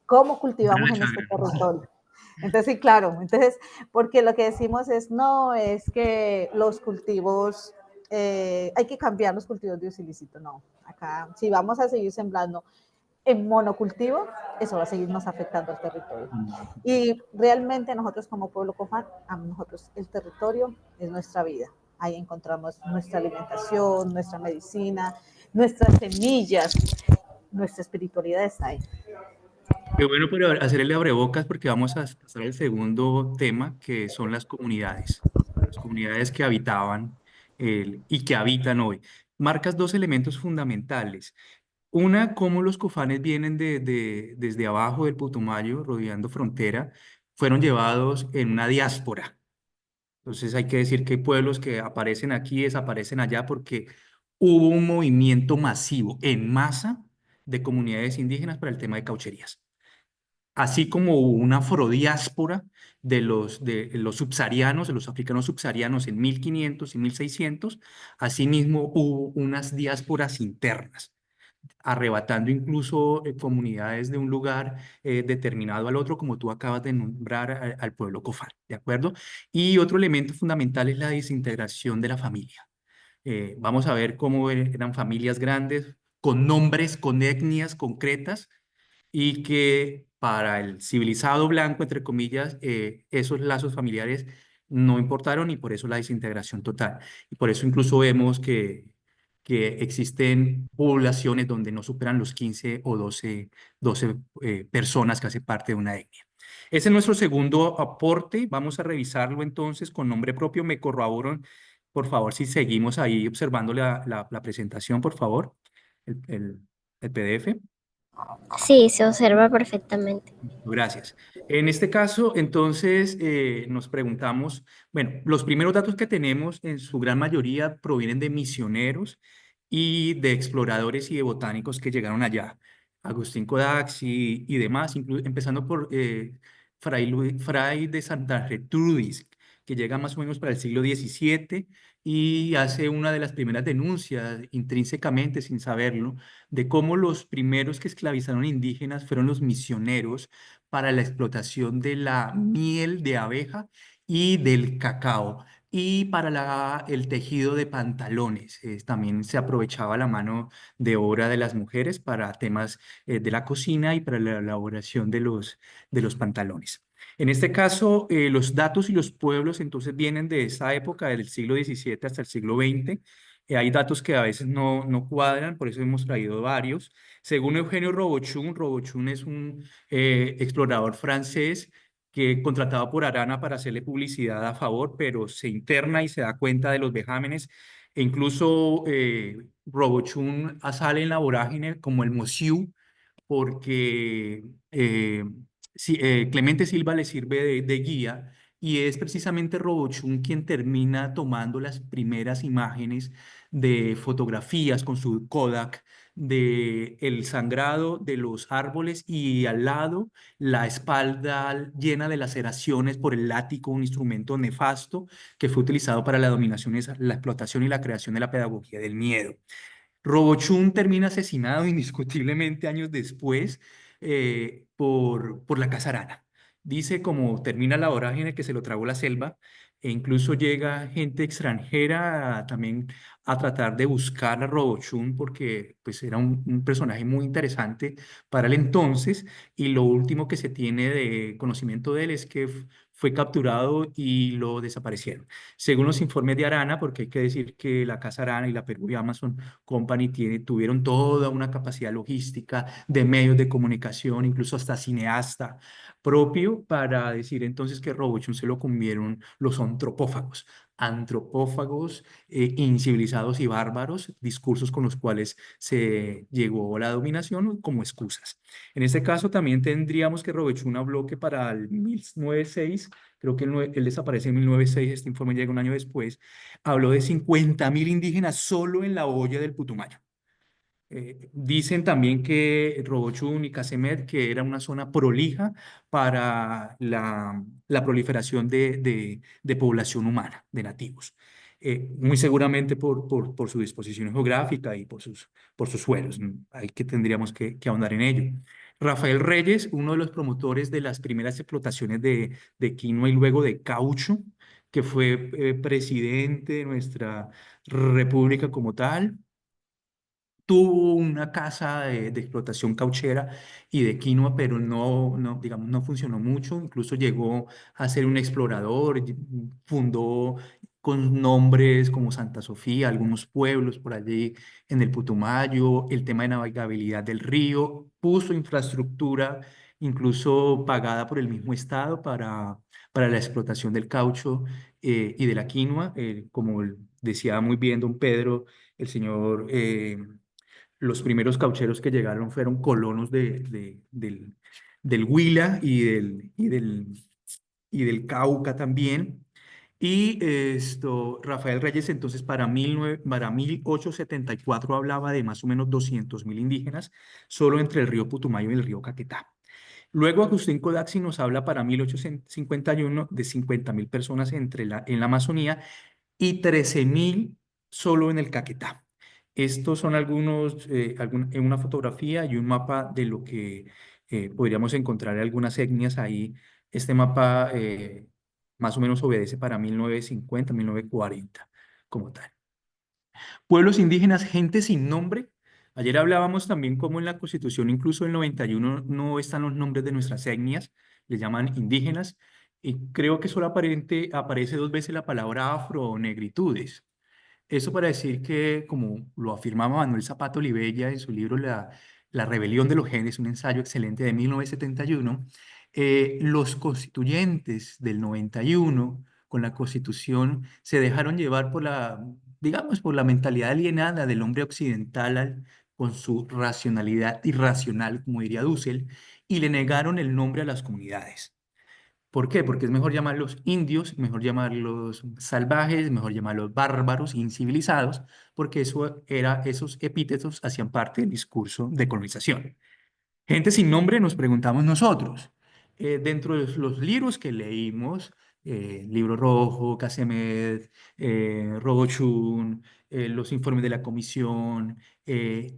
¿Cómo cultivamos en este territorio? Entonces, sí, claro, entonces, porque lo que decimos es, no, es que los cultivos, hay que cambiar los cultivos de uso ilícito, no. Acá, si vamos a seguir sembrando en monocultivo, eso va a seguirnos afectando al territorio. Y realmente nosotros como pueblo Cofán, a nosotros el territorio es nuestra vida. Ahí encontramos nuestra alimentación, nuestra medicina, nuestras semillas, nuestra espiritualidad está ahí. Qué bueno pero hacer el abrebocas porque vamos a pasar al segundo tema, que son las comunidades que habitaban y que habitan hoy. Marcas dos elementos fundamentales. Una, cómo los cofanes vienen desde abajo del Putumayo, rodeando frontera, fueron llevados en una diáspora. Entonces hay que decir que hay pueblos que aparecen aquí, desaparecen allá, porque hubo un movimiento masivo, en masa, de comunidades indígenas para el tema de caucherías. Así como hubo una afrodiáspora de los subsaharianos, de los africanos subsaharianos en 1500 y 1600, asimismo hubo unas diásporas internas arrebatando incluso comunidades de un lugar determinado al otro, como tú acabas de nombrar al pueblo Cofán, ¿de acuerdo? Y otro elemento fundamental es la desintegración de la familia. Vamos a ver cómo eran familias grandes, con nombres, con etnias concretas, y que para el civilizado blanco, entre comillas, esos lazos familiares no importaron y por eso la desintegración total. Y por eso incluso vemos que existen poblaciones donde no superan los 15 o 12 personas que hacen parte de una etnia. Ese es nuestro segundo aporte. Vamos a revisarlo entonces con nombre propio. Me corroboran, por favor, si seguimos ahí observando la presentación, por favor, el PDF. Sí, se observa perfectamente. Gracias. En este caso, entonces, nos preguntamos, bueno, los primeros datos que tenemos en su gran mayoría provienen de misioneros y de exploradores y de botánicos que llegaron allá. Agustín Codax y demás, empezando por Fray de Santa Gertrudis, que llega más o menos para el siglo XVII y hace una de las primeras denuncias, intrínsecamente, sin saberlo, de cómo los primeros que esclavizaron indígenas fueron los misioneros para la explotación de la miel de abeja y del cacao. Y para el tejido de pantalones. También se aprovechaba la mano de obra de las mujeres para temas de la cocina y para la elaboración de los pantalones. En este caso, los datos y los pueblos entonces vienen de esa época, del siglo XVII hasta el siglo XX. Hay datos que a veces no cuadran, por eso hemos traído varios. Según Eugenio Robochun es un explorador francés que contratado por Arana para hacerle publicidad a favor, pero se interna y se da cuenta de los vejámenes. E incluso Robochun sale en la vorágine como el Mosiu, porque Clemente Silva le sirve de guía y es precisamente Robochun quien termina tomando las primeras imágenes de fotografías con su Kodak de el sangrado de los árboles y al lado la espalda llena de laceraciones por el látigo, un instrumento nefasto que fue utilizado para la dominación, la explotación y la creación de la pedagogía del miedo. Robochun termina asesinado indiscutiblemente años después por la Casa Arana. Dice como termina la vorágine que se lo tragó la selva e incluso llega gente extranjera también a tratar de buscar a Robochun porque pues, era un personaje muy interesante para el entonces y lo último que se tiene de conocimiento de él es que fue capturado y lo desaparecieron. Según los informes de Arana, porque hay que decir que la Casa Arana y la Peruvian Amazon Company tuvieron toda una capacidad logística de medios de comunicación, incluso hasta cineasta propio, para decir entonces que Robochun se lo comieron los antropófagos incivilizados y bárbaros, discursos con los cuales se llegó a la dominación como excusas. En este caso también tendríamos que Robochun habló que para el 1906, creo que él desaparece en 1906, este informe llega un año después, habló de 50.000 indígenas solo en la olla del Putumayo. Dicen también que Robochun y Casemet, que era una zona prolija para la proliferación de población humana, de nativos. Muy seguramente por su disposición geográfica y por sus suelos. Ahí que tendríamos que ahondar en ello. Rafael Reyes, uno de los promotores de las primeras explotaciones de quinoa y luego de caucho, que fue presidente de nuestra república como tal, tuvo una casa de explotación cauchera y de quinoa, pero digamos, no funcionó mucho. Incluso llegó a ser un explorador, fundó con nombres como Santa Sofía, algunos pueblos por allí en el Putumayo, el tema de navegabilidad del río, puso infraestructura incluso pagada por el mismo Estado para la explotación del caucho y de la quinoa. Como decía muy bien don Pedro, el señor los primeros caucheros que llegaron fueron colonos del Huila y del Cauca también. Y Rafael Reyes entonces para 1874 hablaba de más o menos 200.000 indígenas solo entre el río Putumayo y el río Caquetá. Luego Agustín Codazzi nos habla para 1851 de 50.000 personas en la Amazonía y 13.000 solo en el Caquetá. Estos son en una fotografía y un mapa de lo que podríamos encontrar algunas etnias ahí. Este mapa más o menos obedece para 1950, 1940 como tal. Pueblos indígenas, gente sin nombre. Ayer hablábamos también cómo en la Constitución, incluso en el 91, no están los nombres de nuestras etnias, les llaman indígenas, y creo que solo aparece 2 veces la palabra afro o negritudes. Eso para decir que, como lo afirmaba Manuel Zapata Olivella en su libro La rebelión de los genes, un ensayo excelente de 1971, los constituyentes del 91 con la Constitución se dejaron llevar digamos, por la mentalidad alienada del hombre occidental con su racionalidad irracional, como diría Dussel, y le negaron el nombre a las comunidades. ¿Por qué? Porque es mejor llamarlos indios, mejor llamarlos salvajes, mejor llamarlos bárbaros, incivilizados, porque esos epítetos hacían parte del discurso de colonización. Gente sin nombre nos preguntamos nosotros. Dentro de los libros que leímos, Libro Rojo, Casemet, Robochun, los informes de la comisión,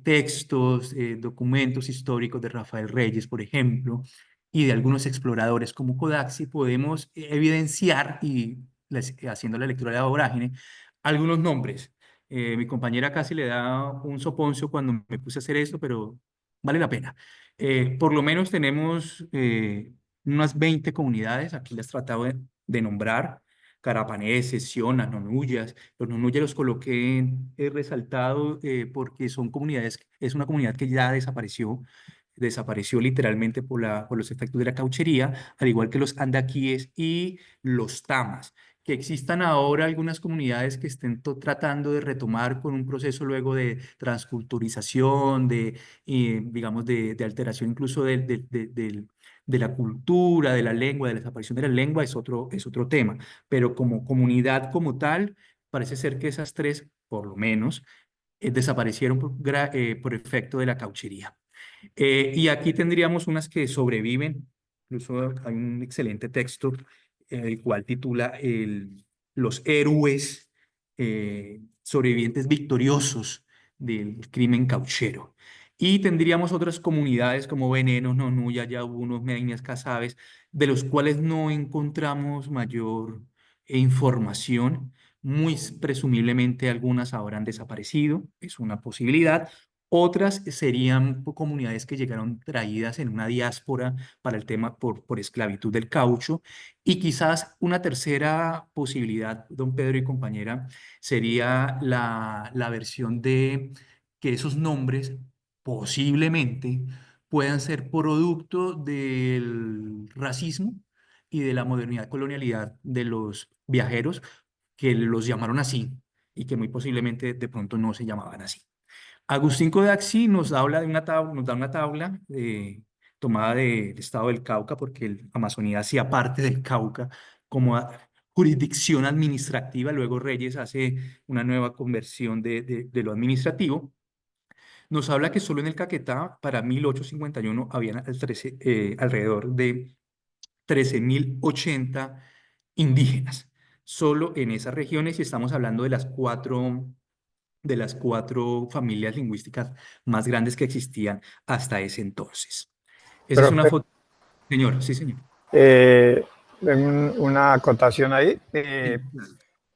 textos, documentos históricos de Rafael Reyes, por ejemplo, y de algunos exploradores como Codazzi, podemos evidenciar, y haciendo la lectura de la vorágine, algunos nombres. Mi compañera casi le da un soponcio cuando me puse a hacer esto, pero vale la pena. Por lo menos tenemos unas 20 comunidades, aquí las tratado de nombrar, carapaneses, sionas, nonuyas. Los nonuyas los coloqué resaltado porque es una comunidad que ya desapareció literalmente por los efectos de la cauchería, al igual que los andaquíes y los tamas. Que existan ahora algunas comunidades que estén tratando de retomar con un proceso luego de transculturización, digamos, de alteración incluso de la cultura, de la lengua, de la desaparición de la lengua, es otro tema. Pero como comunidad como tal, parece ser que esas tres, por lo menos, desaparecieron por efecto de la cauchería. Y aquí tendríamos unas que sobreviven. Incluso hay un excelente texto, el cual titula Los héroes sobrevivientes victoriosos del crimen cauchero. Y tendríamos otras comunidades como Venenos, Nonuya, Yabunos, Medias Casabes, de los cuales no encontramos mayor información. Muy presumiblemente algunas habrán desaparecido, es una posibilidad. Otras serían comunidades que llegaron traídas en una diáspora para el tema por esclavitud del caucho. Y quizás una tercera posibilidad, don Pedro y compañera, sería la versión de que esos nombres posiblemente puedan ser producto del racismo y de la modernidad colonialidad de los viajeros que los llamaron así y que muy posiblemente de pronto no se llamaban así. Agustín Codaxi nos habla de una tabla, nos da una tabla tomada del estado del Cauca, porque Amazonía hacía parte del Cauca como jurisdicción administrativa. Luego Reyes hace una nueva conversión de lo administrativo. Nos habla que solo en el Caquetá, para 1851, habían alrededor de 13.080 indígenas, solo en esas regiones, y estamos hablando de las cuatro familias lingüísticas más grandes que existían hasta ese entonces. Esa es una Profe, foto. Señor, sí, señor. eh, una acotación ahí. Sí, claro.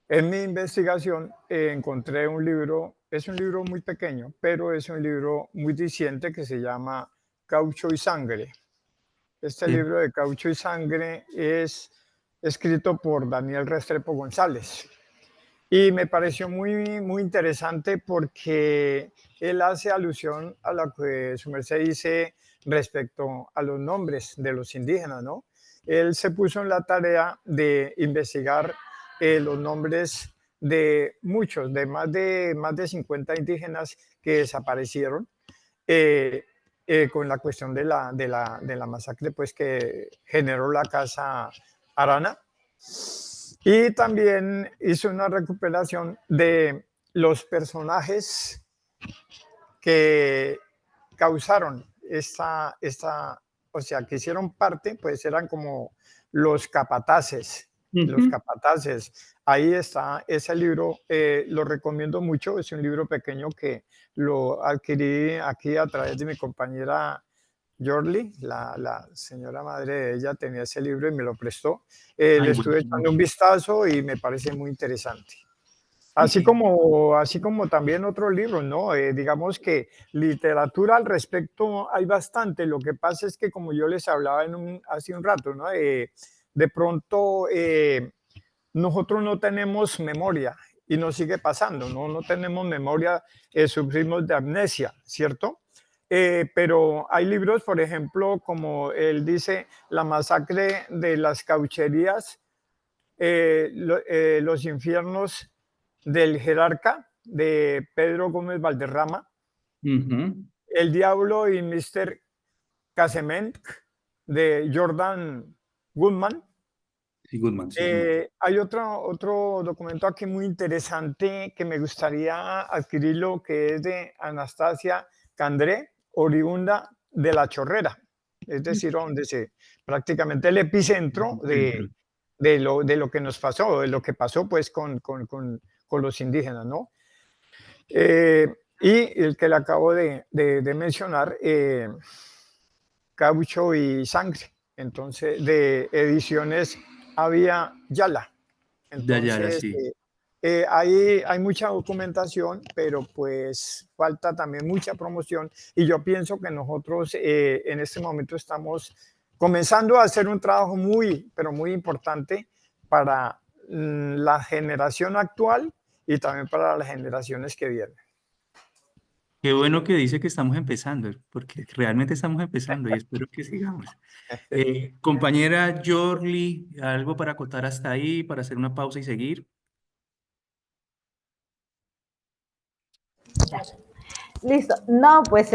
En mi investigación encontré un libro, es un libro muy pequeño, pero es un libro muy diciente que se llama Caucho y Sangre. Este Sí. libro de Caucho y Sangre es escrito por Daniel Restrepo González. Y me pareció muy interesante porque él hace alusión a lo que su merced dice respecto a los nombres de los indígenas, ¿no? Él se puso en la tarea de investigar los nombres de muchos, de más de 50 indígenas que desaparecieron con la cuestión de la masacre pues, que generó la Casa Arana. Y también hizo una recuperación de los personajes que causaron o sea, que hicieron parte, pues eran como los capataces. Los capataces. Ahí está ese libro, lo recomiendo mucho, es un libro pequeño que lo adquirí aquí a través de mi compañera Jorli, la señora madre de ella tenía ese libro y me lo prestó. Le Ay, estuve bueno. echando un vistazo y me parece muy interesante. Así Sí. como también otros libros, ¿no? Digamos que literatura al respecto hay bastante. Lo que pasa es que, como yo les hablaba hace un rato, ¿no? De pronto nosotros no tenemos memoria y nos sigue pasando, ¿no? No tenemos memoria, sufrimos de amnesia, ¿cierto? Pero hay libros, por ejemplo, como él dice, La masacre de las caucherías, Los infiernos del jerarca, de Pedro Gómez Valderrama, Ujú. El diablo y Mr. Casement, de Jordan Goodman. Sí, Goodman, sí, señor. Hay otro documento aquí muy interesante que me gustaría adquirirlo, que es de Anastasia Candré, oriunda de La Chorrera, es decir, donde prácticamente el epicentro Centro. de lo que nos pasó, de lo que pasó pues con los indígenas, ¿no? Y el que le acabo de mencionar, Caucho y Sangre, entonces de ediciones Avia Yala. De Ayala, Entonces, sí. hay mucha documentación, pero pues falta también mucha promoción y yo pienso que nosotros en este momento estamos comenzando a hacer un trabajo muy, pero muy importante para la generación actual y también para las generaciones que vienen. Qué bueno que dice que estamos empezando, porque realmente estamos empezando y espero que sigamos. Compañera Jorli, ¿algo para acotar hasta ahí, para hacer una pausa y seguir? Listo. No, pues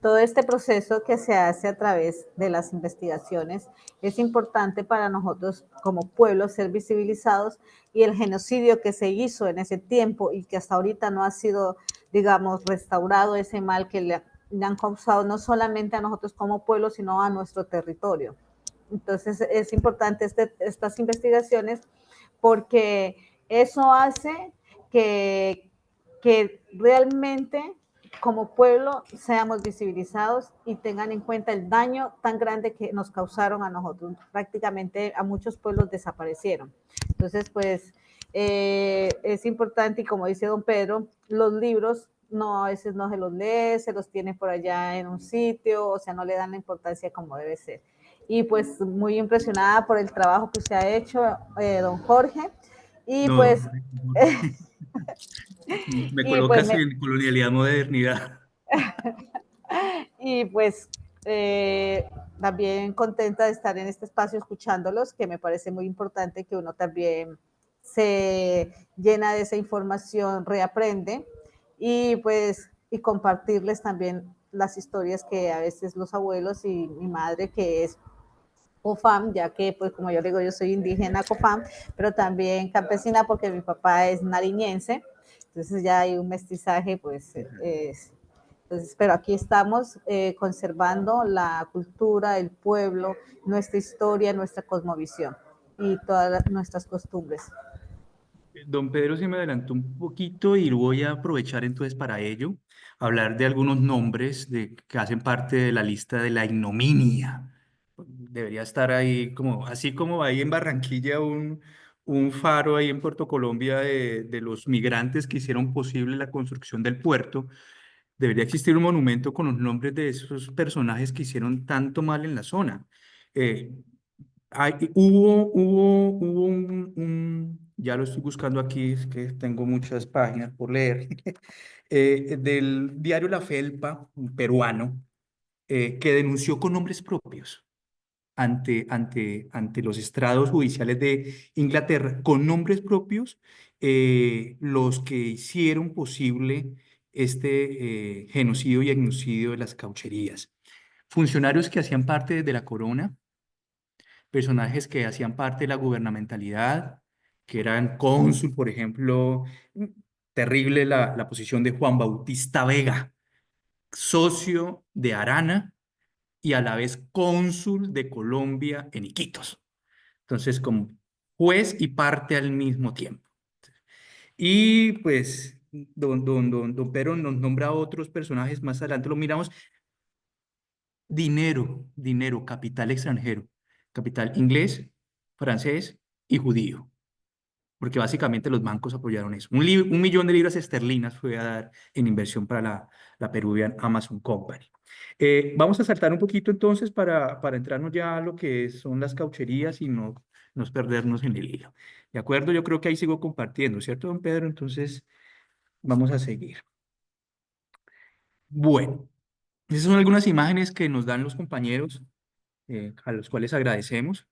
todo este proceso que se hace a través de las investigaciones es importante para nosotros como pueblo ser visibilizados, y el genocidio que se hizo en ese tiempo y que hasta ahorita no ha sido, digamos, restaurado, ese mal que le han causado no solamente a nosotros como pueblo, sino a nuestro territorio. Entonces es importante estas investigaciones porque eso hace que realmente como pueblo seamos visibilizados y tengan en cuenta el daño tan grande que nos causaron a nosotros. Prácticamente a muchos pueblos desaparecieron. Entonces, pues es importante, y como dice don Pedro, los libros no, a veces no se los lee, se los tiene por allá en un sitio, o sea, no le dan la importancia como debe ser. Y pues muy impresionada por el trabajo que usted ha hecho, don Jorge. Y No, pues, me y pues, colocas en colonialidad, modernidad. y pues también contenta de estar en este espacio escuchándolos, que me parece muy importante que uno también se llena de esa información, reaprende y pues y compartirles también las historias que a veces los abuelos y mi madre, que es COFAM, ya que pues como yo digo, yo soy indígena COFAM, pero también campesina porque mi papá es nariñense, entonces ya hay un mestizaje, pues entonces, pero aquí estamos conservando la cultura, el pueblo, nuestra historia, nuestra cosmovisión y todas nuestras costumbres. Don Pedro se me adelantó un poquito y voy a aprovechar entonces para ello, hablar de algunos nombres que hacen parte de la lista de la ignominia. Debería estar ahí, como, así como hay en Barranquilla un faro ahí en Puerto Colombia de los migrantes que hicieron posible la construcción del puerto. Debería existir un monumento con los nombres de esos personajes que hicieron tanto mal en la zona. Eh, hubo ya lo estoy buscando aquí, es que tengo muchas páginas por leer, del diario La Felpa, un peruano, que denunció con nombres propios ante los estrados judiciales de Inglaterra, con nombres propios, los que hicieron posible este genocidio y etnocidio de las caucherías. Funcionarios que hacían parte de la corona, personajes que hacían parte de la gubernamentalidad, que eran cónsul, por ejemplo, terrible la posición de Juan Bautista Vega, socio de Arana y a la vez cónsul de Colombia en Iquitos. Entonces, como juez y parte al mismo tiempo. Y pues, don Pedro nos nombra a otros personajes más adelante, lo miramos. Dinero, capital extranjero, capital inglés, francés y judío, porque básicamente los bancos apoyaron eso. 1 millón de libras esterlinas fue a dar en inversión para la Peruvian Amazon Company. Vamos a saltar un poquito entonces para entrarnos ya a lo que son las caucherías y no nos perdernos en el hilo. ¿De acuerdo? Yo creo que ahí sigo compartiendo, ¿cierto, don Pedro? Entonces, vamos a seguir. Bueno, esas son algunas imágenes que nos dan los compañeros, a los cuales agradecemos.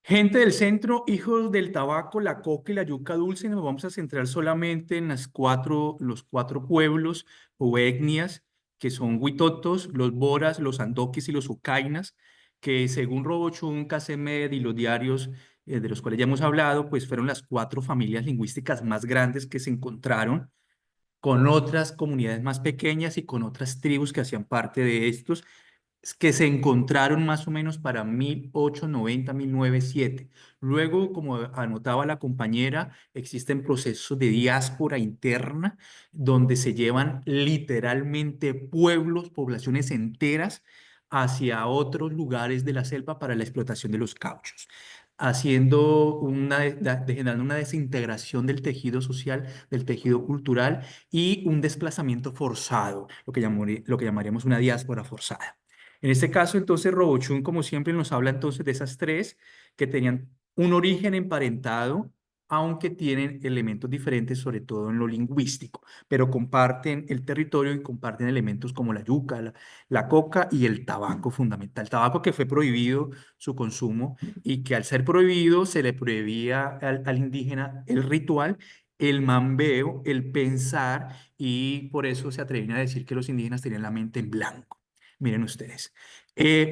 Gente del centro, hijos del tabaco, la coca y la yuca dulce, nos vamos a centrar solamente en los cuatro pueblos o etnias, que son huitotos, los boras, los andoquis y los ucainas, que según Robochun, Casemed y los diarios de los cuales ya hemos hablado, pues fueron las 4 familias lingüísticas más grandes que se encontraron, con otras comunidades más pequeñas y con otras tribus que hacían parte de estos, que se encontraron más o menos para 1890, 1907. Luego, como anotaba la compañera, existen procesos de diáspora interna donde se llevan literalmente pueblos, poblaciones enteras hacia otros lugares de la selva para la explotación de los cauchos, haciendo generando una desintegración del tejido social, del tejido cultural y un desplazamiento forzado, lo que llamaríamos una diáspora forzada. En este caso, entonces, Robochun, como siempre, nos habla entonces de esas 3 que tenían un origen emparentado, aunque tienen elementos diferentes, sobre todo en lo lingüístico, pero comparten el territorio y comparten elementos como la yuca, la coca y el tabaco fundamental. El tabaco que fue prohibido su consumo y que al ser prohibido se le prohibía al indígena el ritual el mambeo, el pensar, y por eso se atreven a decir que los indígenas tenían la mente en blanco. Miren ustedes.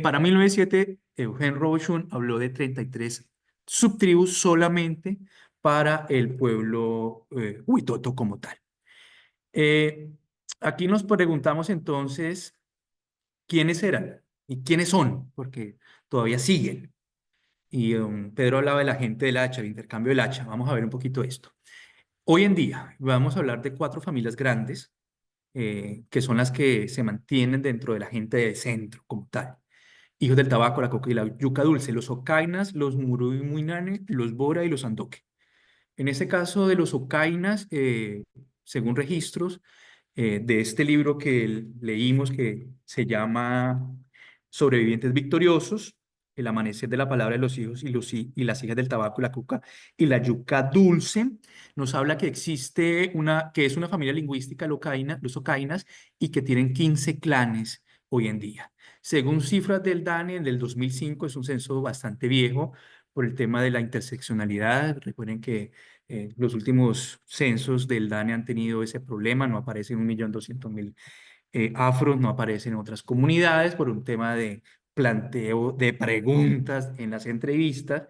Para 1907, Eugen Rochon habló de 33 subtribus solamente para el pueblo huitoto como tal. Aquí nos preguntamos entonces quiénes eran y quiénes son, porque todavía siguen. Y Pedro hablaba de la gente del hacha, el intercambio del hacha. Vamos a ver un poquito esto. Hoy en día vamos a hablar de 4 familias grandes, que son las que se mantienen dentro de la gente del centro como tal. Hijos del tabaco, la coca y la yuca dulce, los ocainas, los muruy muinane, los bora y los andoque. En este caso de los ocainas, según registros de este libro que leímos que se llama Sobrevivientes Victoriosos, El amanecer de la palabra de los hijos y las hijas del tabaco, la cuca y la yuca dulce, nos habla que existe que es una familia lingüística locaina, los ocainas, y que tienen 15 clanes hoy en día. Según cifras del DANE del 2005, es un censo bastante viejo por el tema de la interseccionalidad. Recuerden que los últimos censos del DANE han tenido ese problema, no aparecen 1.200.000 afros, no aparecen otras comunidades por un tema de planteo de preguntas en las entrevistas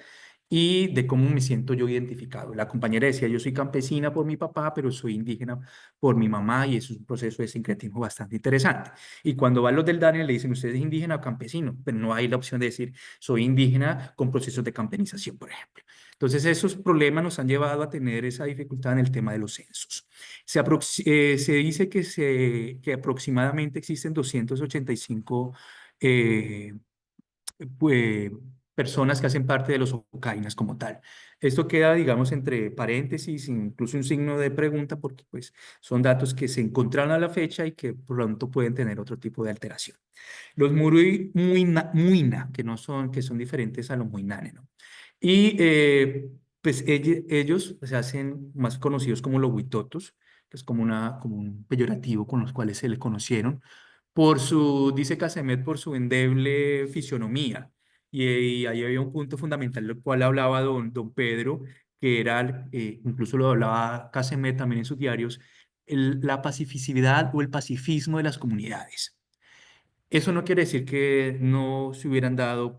y de cómo me siento yo identificado. La compañera decía, yo soy campesina por mi papá, pero soy indígena por mi mamá, y eso es un proceso de sincretismo bastante interesante. Y cuando van los del DANE le dicen, ¿usted es indígena o campesino? Pero no hay la opción de decir, soy indígena con procesos de campenización, por ejemplo. Entonces, esos problemas nos han llevado a tener esa dificultad en el tema de los censos. Se dice que aproximadamente existen 285 pues, personas que hacen parte de los ocainas como tal. Esto queda, digamos, entre paréntesis, incluso un signo de pregunta, porque pues, son datos que se encontraron a la fecha y que pronto pueden tener otro tipo de alteración. Los Murui Muina, que son diferentes a los Muinane, ¿no? Y pues ellos se hacen más conocidos como los Huitotos, que es como un peyorativo con los cuales se le conocieron, dice Casemet, por su endeble fisionomía. Y ahí había un punto fundamental del cual hablaba don Pedro, que era, incluso lo hablaba Casemet también en sus diarios, la pacificidad o el pacifismo de las comunidades. Eso no quiere decir que no se hubieran dado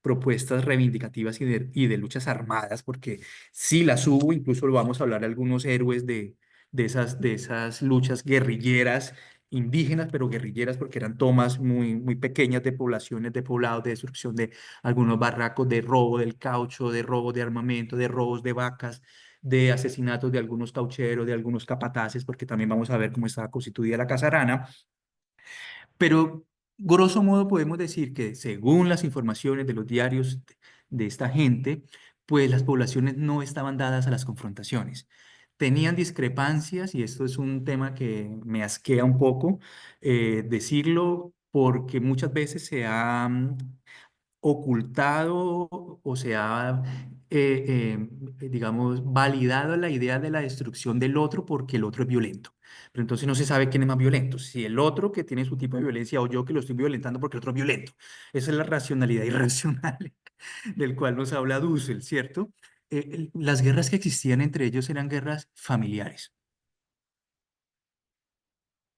propuestas reivindicativas y de luchas armadas, porque sí las hubo, incluso lo vamos a hablar de algunos héroes de esas luchas guerrilleras indígenas, pero guerrilleras porque eran tomas muy, muy pequeñas de poblaciones, de poblados, de destrucción de algunos barracos, de robo del caucho, de robo de armamento, de robos de vacas, de asesinatos de algunos caucheros, de algunos capataces, porque también vamos a ver cómo estaba constituida la casarana. Pero, grosso modo, podemos decir que según las informaciones de los diarios de esta gente, pues las poblaciones no estaban dadas a las confrontaciones. Tenían discrepancias, y esto es un tema que me asquea un poco decirlo, porque muchas veces se ha ocultado o se ha, digamos, validado la idea de la destrucción del otro porque el otro es violento. Pero entonces no se sabe quién es más violento, si el otro que tiene su tipo de violencia o yo que lo estoy violentando porque el otro es violento. Esa es la racionalidad irracional del cual nos habla Dussel, ¿cierto? Las guerras que existían entre ellos eran guerras familiares.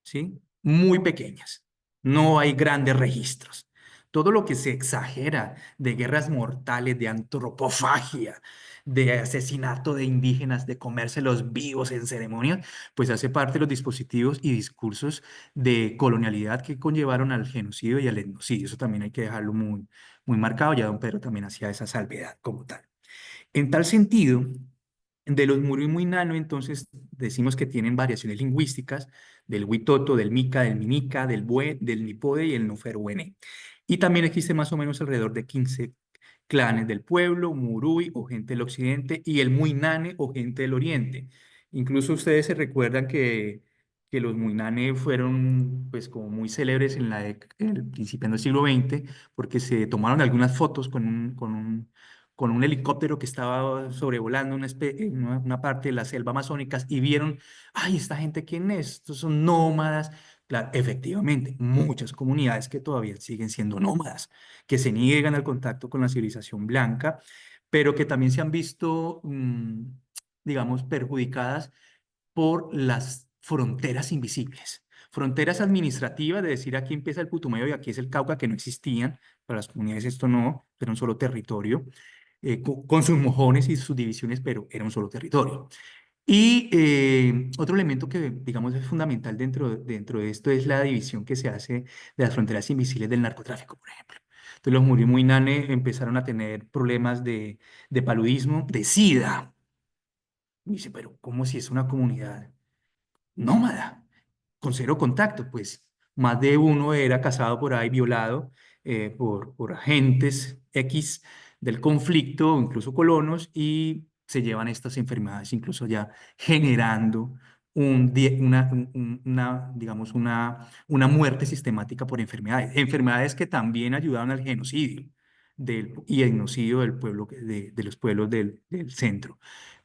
¿Sí? Muy pequeñas. No hay grandes registros. Todo lo que se exagera de guerras mortales, de antropofagia, de asesinato de indígenas, de comérselos vivos en ceremonias, pues hace parte de los dispositivos y discursos de colonialidad que conllevaron al genocidio y al etnocidio. Eso también hay que dejarlo muy, muy marcado. Ya don Pedro también hacía esa salvedad como tal. En tal sentido, de los Muri muy nano, entonces decimos que tienen variaciones lingüísticas del Huitoto, del Mica, del Minica, del Bue, del Nipode y el Noferuene. Y también existe más o menos alrededor de 15 clanes del pueblo, Murui o gente del occidente y el Muinane o gente del oriente. Incluso ustedes se recuerdan que los Muinane fueron pues como muy célebres en el principio del siglo XX porque se tomaron algunas fotos con un helicóptero que estaba sobrevolando una parte de la selva amazónica y vieron, ay, ¿esta gente quién es? Estos son nómadas. Claro, efectivamente, muchas comunidades que todavía siguen siendo nómadas, que se niegan al contacto con la civilización blanca, pero que también se han visto digamos, perjudicadas por las fronteras invisibles. Fronteras administrativas, de decir aquí empieza el Putumayo y aquí es el Cauca, que no existían. Para las comunidades esto no, era un solo territorio, con sus mojones y sus divisiones, pero era un solo territorio. Y otro elemento que, digamos, es fundamental dentro de esto es la división que se hace de las fronteras invisibles del narcotráfico, por ejemplo. Entonces los Murimuinane empezaron a tener problemas de paludismo, de SIDA. Y dice, pero ¿cómo si es una comunidad nómada, con cero contacto? Pues más de uno era casado por ahí, violado por agentes X del conflicto, incluso colonos, y se llevan estas enfermedades, incluso ya generando digamos, una muerte sistemática por enfermedades. Enfermedades que también ayudaron al genocidio y genocidio del pueblo, de los pueblos del centro,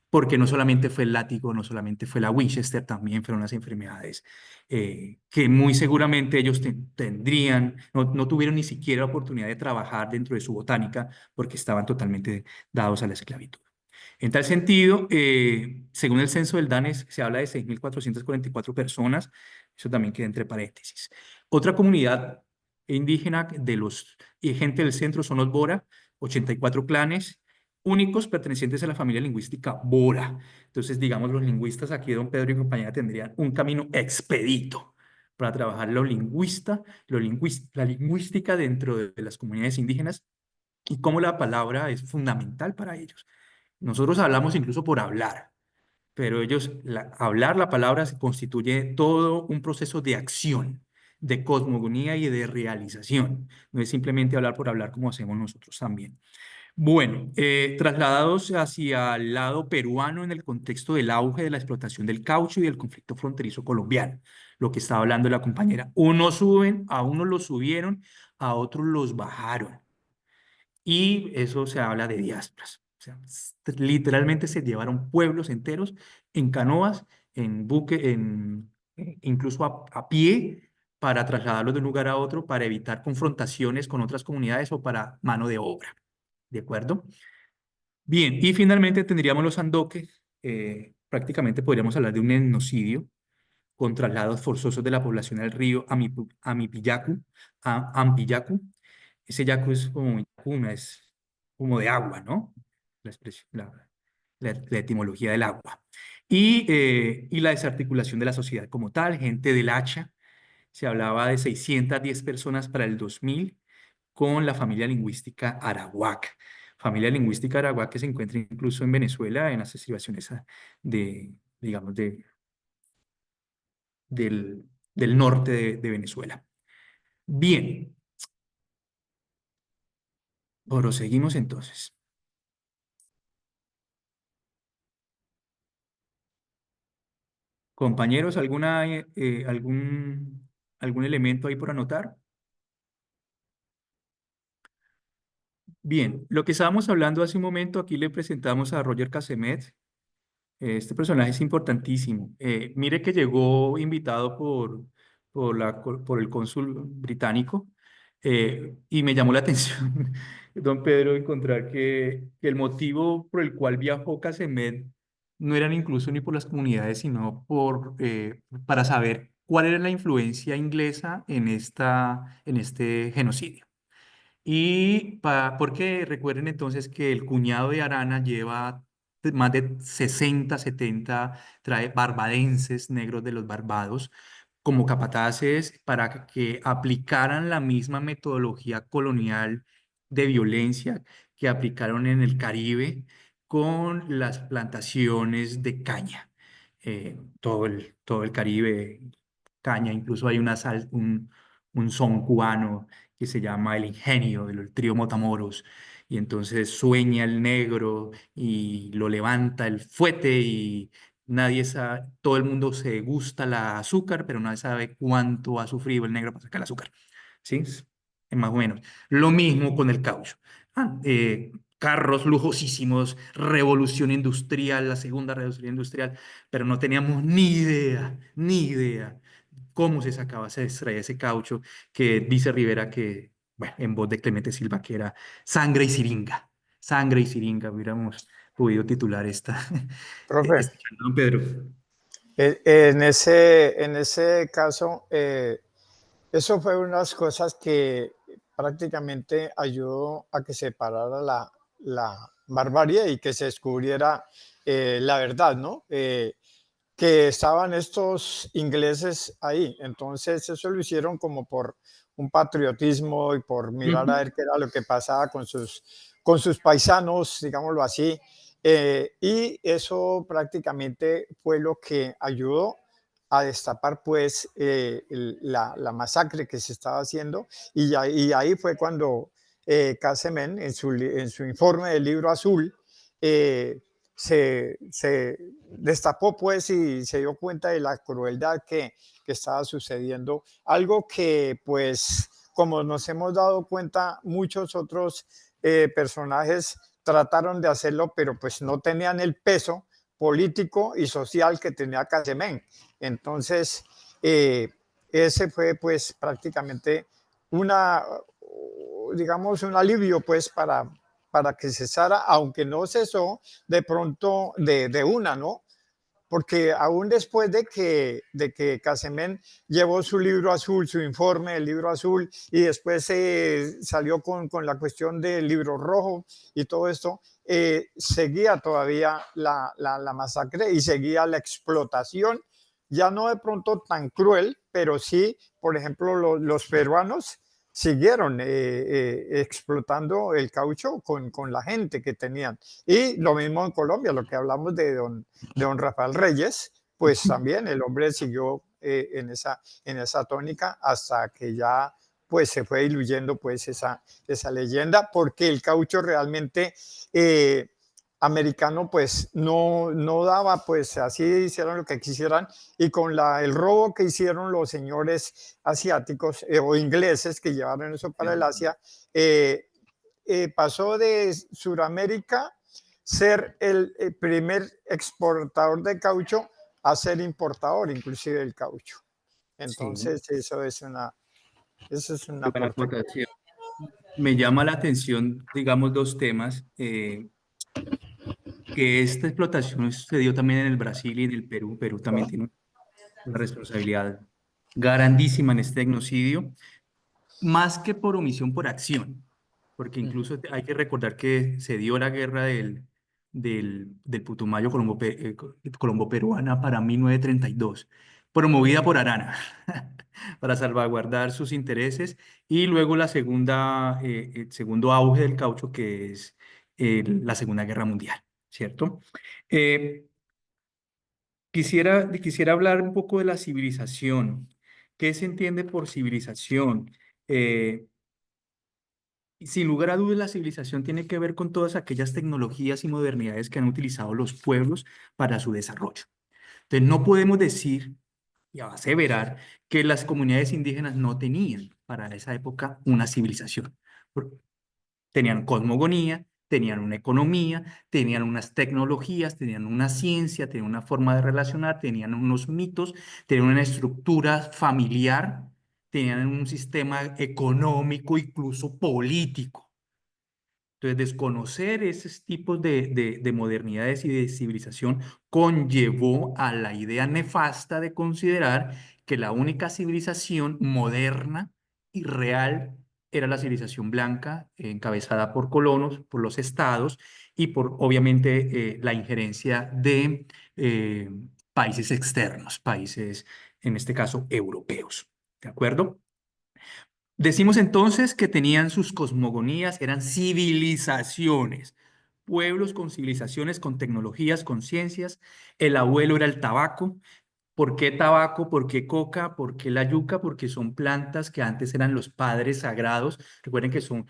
porque no solamente fue el látigo, no solamente fue la Winchester, también fueron las enfermedades que muy seguramente ellos tendrían, no tuvieron ni siquiera oportunidad de trabajar dentro de su botánica porque estaban totalmente dados a la esclavitud. En tal sentido, según el censo del DANES, se habla de 6.444 personas, eso también queda entre paréntesis. Otra comunidad indígena y gente del centro son los Bora, 84 clanes, únicos pertenecientes a la familia lingüística Bora. Entonces, digamos, los lingüistas aquí, don Pedro y compañía, tendrían un camino expedito para trabajar la lingüística dentro de las comunidades indígenas y cómo la palabra es fundamental para ellos. Nosotros hablamos incluso por hablar, pero ellos, hablar la palabra se constituye todo un proceso de acción, de cosmogonía y de realización. No es simplemente hablar por hablar como hacemos nosotros también. Bueno, trasladados hacia el lado peruano en el contexto del auge de la explotación del caucho y del conflicto fronterizo colombiano, lo que estaba hablando la compañera. Unos suben, a unos los subieron, a otros los bajaron. Y eso se habla de diásporas. O sea, literalmente se llevaron pueblos enteros en canoas, en buque, incluso a pie, para trasladarlos de un lugar a otro, para evitar confrontaciones con otras comunidades o para mano de obra. ¿De acuerdo? Bien, y finalmente tendríamos los andoques. Prácticamente podríamos hablar de un etnocidio con traslados forzosos de la población al río Ampillacu. Ese yacu es es como de agua, ¿no? La expresión, la etimología del agua. Y la desarticulación de la sociedad como tal, gente del hacha. Se hablaba de 610 personas para el 2000 con la familia lingüística Arawak. Familia lingüística Arawak que se encuentra incluso en Venezuela, en las estribaciones digamos, del norte de Venezuela. Bien, proseguimos entonces. Compañeros, algún elemento ahí por anotar? Bien, lo que estábamos hablando hace un momento, aquí le presentamos a Roger Casemet. Este personaje es importantísimo. Mire que llegó invitado por el cónsul británico, y me llamó la atención, don Pedro, encontrar que el motivo por el cual viajó Casemet no eran incluso ni por las comunidades, sino para saber cuál era la influencia inglesa en este genocidio. Porque recuerden entonces que el cuñado de Arana lleva más de 60, 70, trae barbadenses negros de los Barbados como capataces para que aplicaran la misma metodología colonial de violencia que aplicaron en el Caribe con las plantaciones de caña. Todo el Caribe, caña, incluso hay un son cubano que se llama El Ingenio, del trío Motamoros, y entonces sueña el negro y lo levanta el fuete y nadie sabe, todo el mundo se gusta la azúcar, pero nadie sabe cuánto ha sufrido el negro para sacar el azúcar, ¿sí? Es más o menos. Lo mismo con el caucho. Carros lujosísimos, revolución industrial, la segunda revolución industrial, pero no teníamos ni idea cómo se extraía ese caucho, que dice Rivera que, bueno, en voz de Clemente Silva, que era sangre y siringa, hubiéramos podido titular Profe, esta charla, don Pedro. en ese caso, eso fue unas cosas que prácticamente ayudó a que se parara la barbarie y que se descubriera la verdad, ¿no? Que estaban estos ingleses ahí. Entonces eso lo hicieron como por un patriotismo y por mirar a Ujú. ver qué era lo que pasaba con sus paisanos, digámoslo así. Y eso prácticamente fue lo que ayudó a destapar pues la masacre que se estaba haciendo y ahí fue cuando Casemen en su informe del libro azul se destapó pues y se dio cuenta de la crueldad que estaba sucediendo, algo que pues como nos hemos dado cuenta muchos otros personajes trataron de hacerlo, pero pues no tenían el peso político y social que tenía Casemén. Entonces, ese fue pues prácticamente una, digamos, un alivio pues para que cesara, aunque no cesó de pronto de una, ¿no? Porque aún después de que Casemén llevó su libro azul, su informe del libro azul, y después salió con la cuestión del libro rojo y todo esto, seguía todavía la masacre y seguía la explotación, ya no de pronto tan cruel, pero sí, por ejemplo, los peruanos siguieron explotando el caucho con la gente que tenían. Y lo mismo en Colombia, lo que hablamos de don Rafael Reyes, pues también el hombre siguió en esa tónica hasta que ya pues se fue diluyendo pues esa leyenda, porque el caucho realmente americano pues no daba, pues así hicieron lo que quisieran, y con el robo que hicieron los señores asiáticos o ingleses que llevaron eso para el Asia, pasó de Sudamérica ser el primer exportador de caucho a ser importador inclusive del caucho. Sí, Entonces eso es qué una buena parte. acotación. Me llama la atención, digamos, dos temas. Que esta explotación sucedió también en el Brasil y en el Perú. Perú también tiene una responsabilidad grandísima en este genocidio, más que por omisión, por acción, porque incluso hay que recordar que se dio la guerra del Putumayo colombo-peruana para 1932, promovida por Arana, para salvaguardar sus intereses, y luego el segundo auge del caucho, que es la Segunda Guerra Mundial, ¿cierto? Eh, quisiera hablar un poco de la civilización. ¿Qué se entiende por civilización? Eh, Sin lugar a dudas, la civilización tiene que ver con todas aquellas tecnologías y modernidades que han utilizado los pueblos para su desarrollo. Entonces, no podemos decir y aseverar que las comunidades indígenas no tenían para esa época una civilización. Tenían cosmogonía, tenían una economía, tenían unas tecnologías, tenían una ciencia, tenían una forma de relacionar, tenían unos mitos, tenían una estructura familiar, tenían un sistema económico, incluso político. Entonces, desconocer esos tipos de modernidades y de civilización conllevó a la idea nefasta de considerar que la única civilización moderna y real era la civilización blanca, encabezada por colonos, por los estados y por, obviamente, la injerencia de eh, países externos, países, en este caso, europeos. ¿De acuerdo? Decimos entonces que tenían sus cosmogonías, eran civilizaciones, pueblos con civilizaciones, con tecnologías, con ciencias. El abuelo era el tabaco. ¿Por qué tabaco? ¿Por qué coca? ¿Por qué la yuca? Porque son plantas que antes eran los padres sagrados. Recuerden que son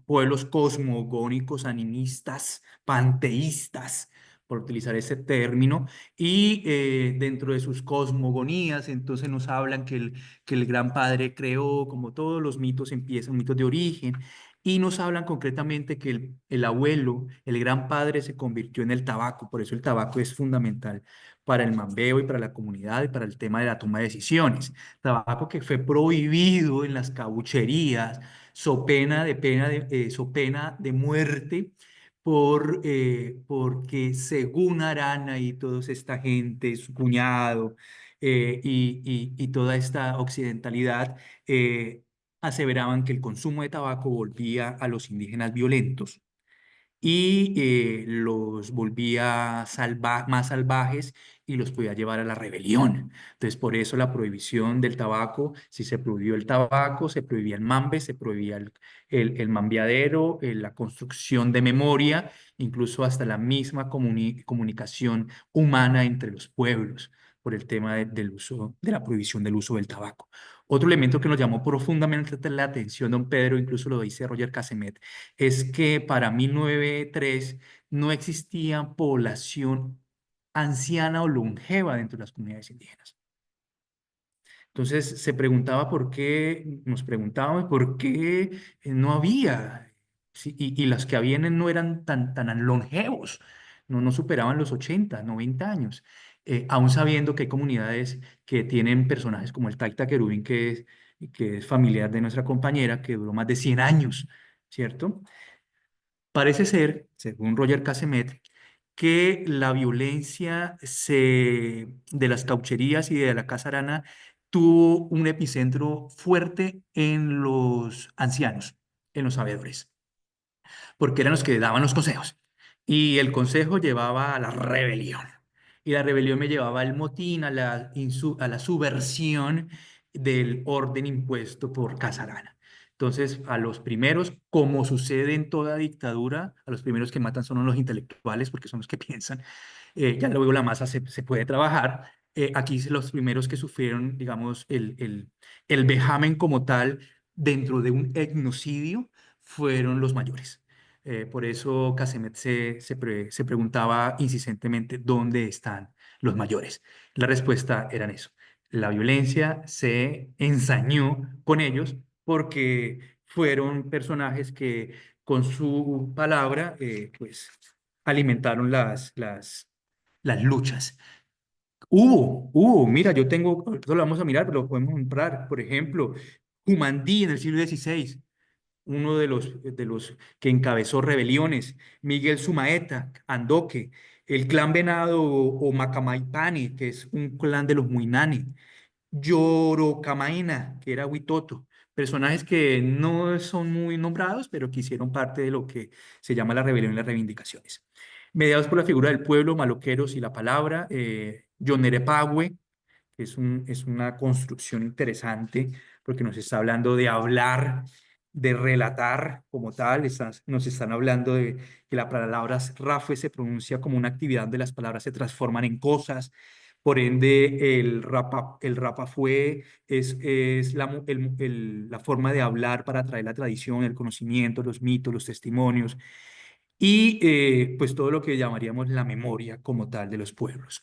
pueblos cosmogónicos, animistas, panteístas, por utilizar ese término. Y dentro de sus cosmogonías, entonces nos hablan que el gran padre creó, como todos los mitos empiezan, mitos de origen. Y nos hablan concretamente que el abuelo, el gran padre, se convirtió en el tabaco. Por eso el tabaco es fundamental para el mambeo y para la comunidad y para el tema de la toma de decisiones. Tabaco que fue prohibido en las caucherías, so pena de muerte porque según Arana y toda esta gente, su cuñado y toda esta occidentalidad, aseveraban que el consumo de tabaco volvía a los indígenas violentos y los volvía más salvajes y los podía llevar a la rebelión. Entonces, por eso la prohibición del tabaco, si se prohibió el tabaco, se prohibía el mambe, se prohibía el mambeadero, la construcción de memoria, incluso hasta la misma comunicación humana entre los pueblos por el tema del uso, de la prohibición del uso del tabaco. Otro elemento que nos llamó profundamente la atención, don Pedro, incluso lo dice Roger Casemet, es que para 1903 no existía población anciana o longeva dentro de las comunidades indígenas. Entonces se preguntaba por qué, nos preguntábamos por qué no había, sí, y las que habían no eran tan longevos, no superaban los 80, 90 años, aún sabiendo que hay comunidades que tienen personajes como el Taita Querubín, que es familiar de nuestra compañera, que duró más de 100 años, ¿cierto? Parece ser, según Roger Casemet, que la violencia de las caucherías y de la Casa Arana tuvo un epicentro fuerte en los ancianos, en los sabedores, porque eran los que daban los consejos. Y el consejo llevaba a la rebelión. Y la rebelión me llevaba al motín, a la subversión del orden impuesto por Casarana. Entonces, a los primeros, como sucede en toda dictadura, a los primeros que matan son los intelectuales, porque son los que piensan. Ya luego la masa se puede trabajar. Aquí los primeros que sufrieron, digamos, el vejamen como tal dentro de un etnocidio fueron los mayores. Por eso Casemet se preguntaba insistentemente dónde están los mayores. La respuesta era eso. La violencia se ensañó con ellos porque fueron personajes que con su palabra pues alimentaron las luchas. Mira, yo tengo, esto lo vamos a mirar, pero lo podemos comprar. Por ejemplo, Humandí en el siglo XVI, uno de los que encabezó rebeliones, Miguel Sumaeta, Andoque, el clan Venado o Macamaipani, que es un clan de los Muinani, Yorocamaina, que era Huitoto, personajes que no son muy nombrados, pero que hicieron parte de lo que se llama la rebelión y las reivindicaciones. Mediados por la figura del pueblo, maloqueros y la palabra, Yonerepagüe, que es una construcción interesante porque nos está hablando de hablar, de relatar como tal, nos están hablando de que la palabra rafue se pronuncia como una actividad donde las palabras se transforman en cosas, por ende el rapafue es la forma de hablar para traer la tradición, el conocimiento, los mitos, los testimonios y pues todo lo que llamaríamos la memoria como tal de los pueblos.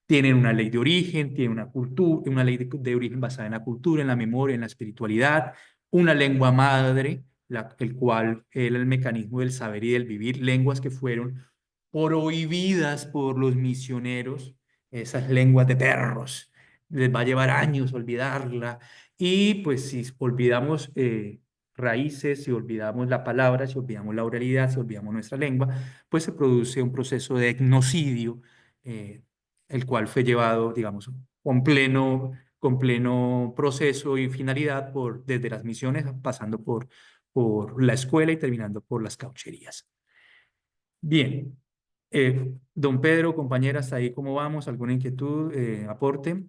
Tienen una ley de origen, tienen una cultura, una ley de origen basada en la cultura, en la memoria, en la espiritualidad, una lengua madre, el cual era el mecanismo del saber y del vivir, lenguas que fueron prohibidas por los misioneros, esas lenguas de perros. Les va a llevar años olvidarla. Y pues si olvidamos raíces, si olvidamos la palabra, si olvidamos la oralidad, si olvidamos nuestra lengua, pues se produce un proceso de etnocidio, el cual fue llevado, digamos, con pleno proceso y finalidad desde las misiones, pasando por la escuela y terminando por las caucherías. Bien, don Pedro, compañera, hasta ahí cómo vamos, ¿alguna inquietud, aporte?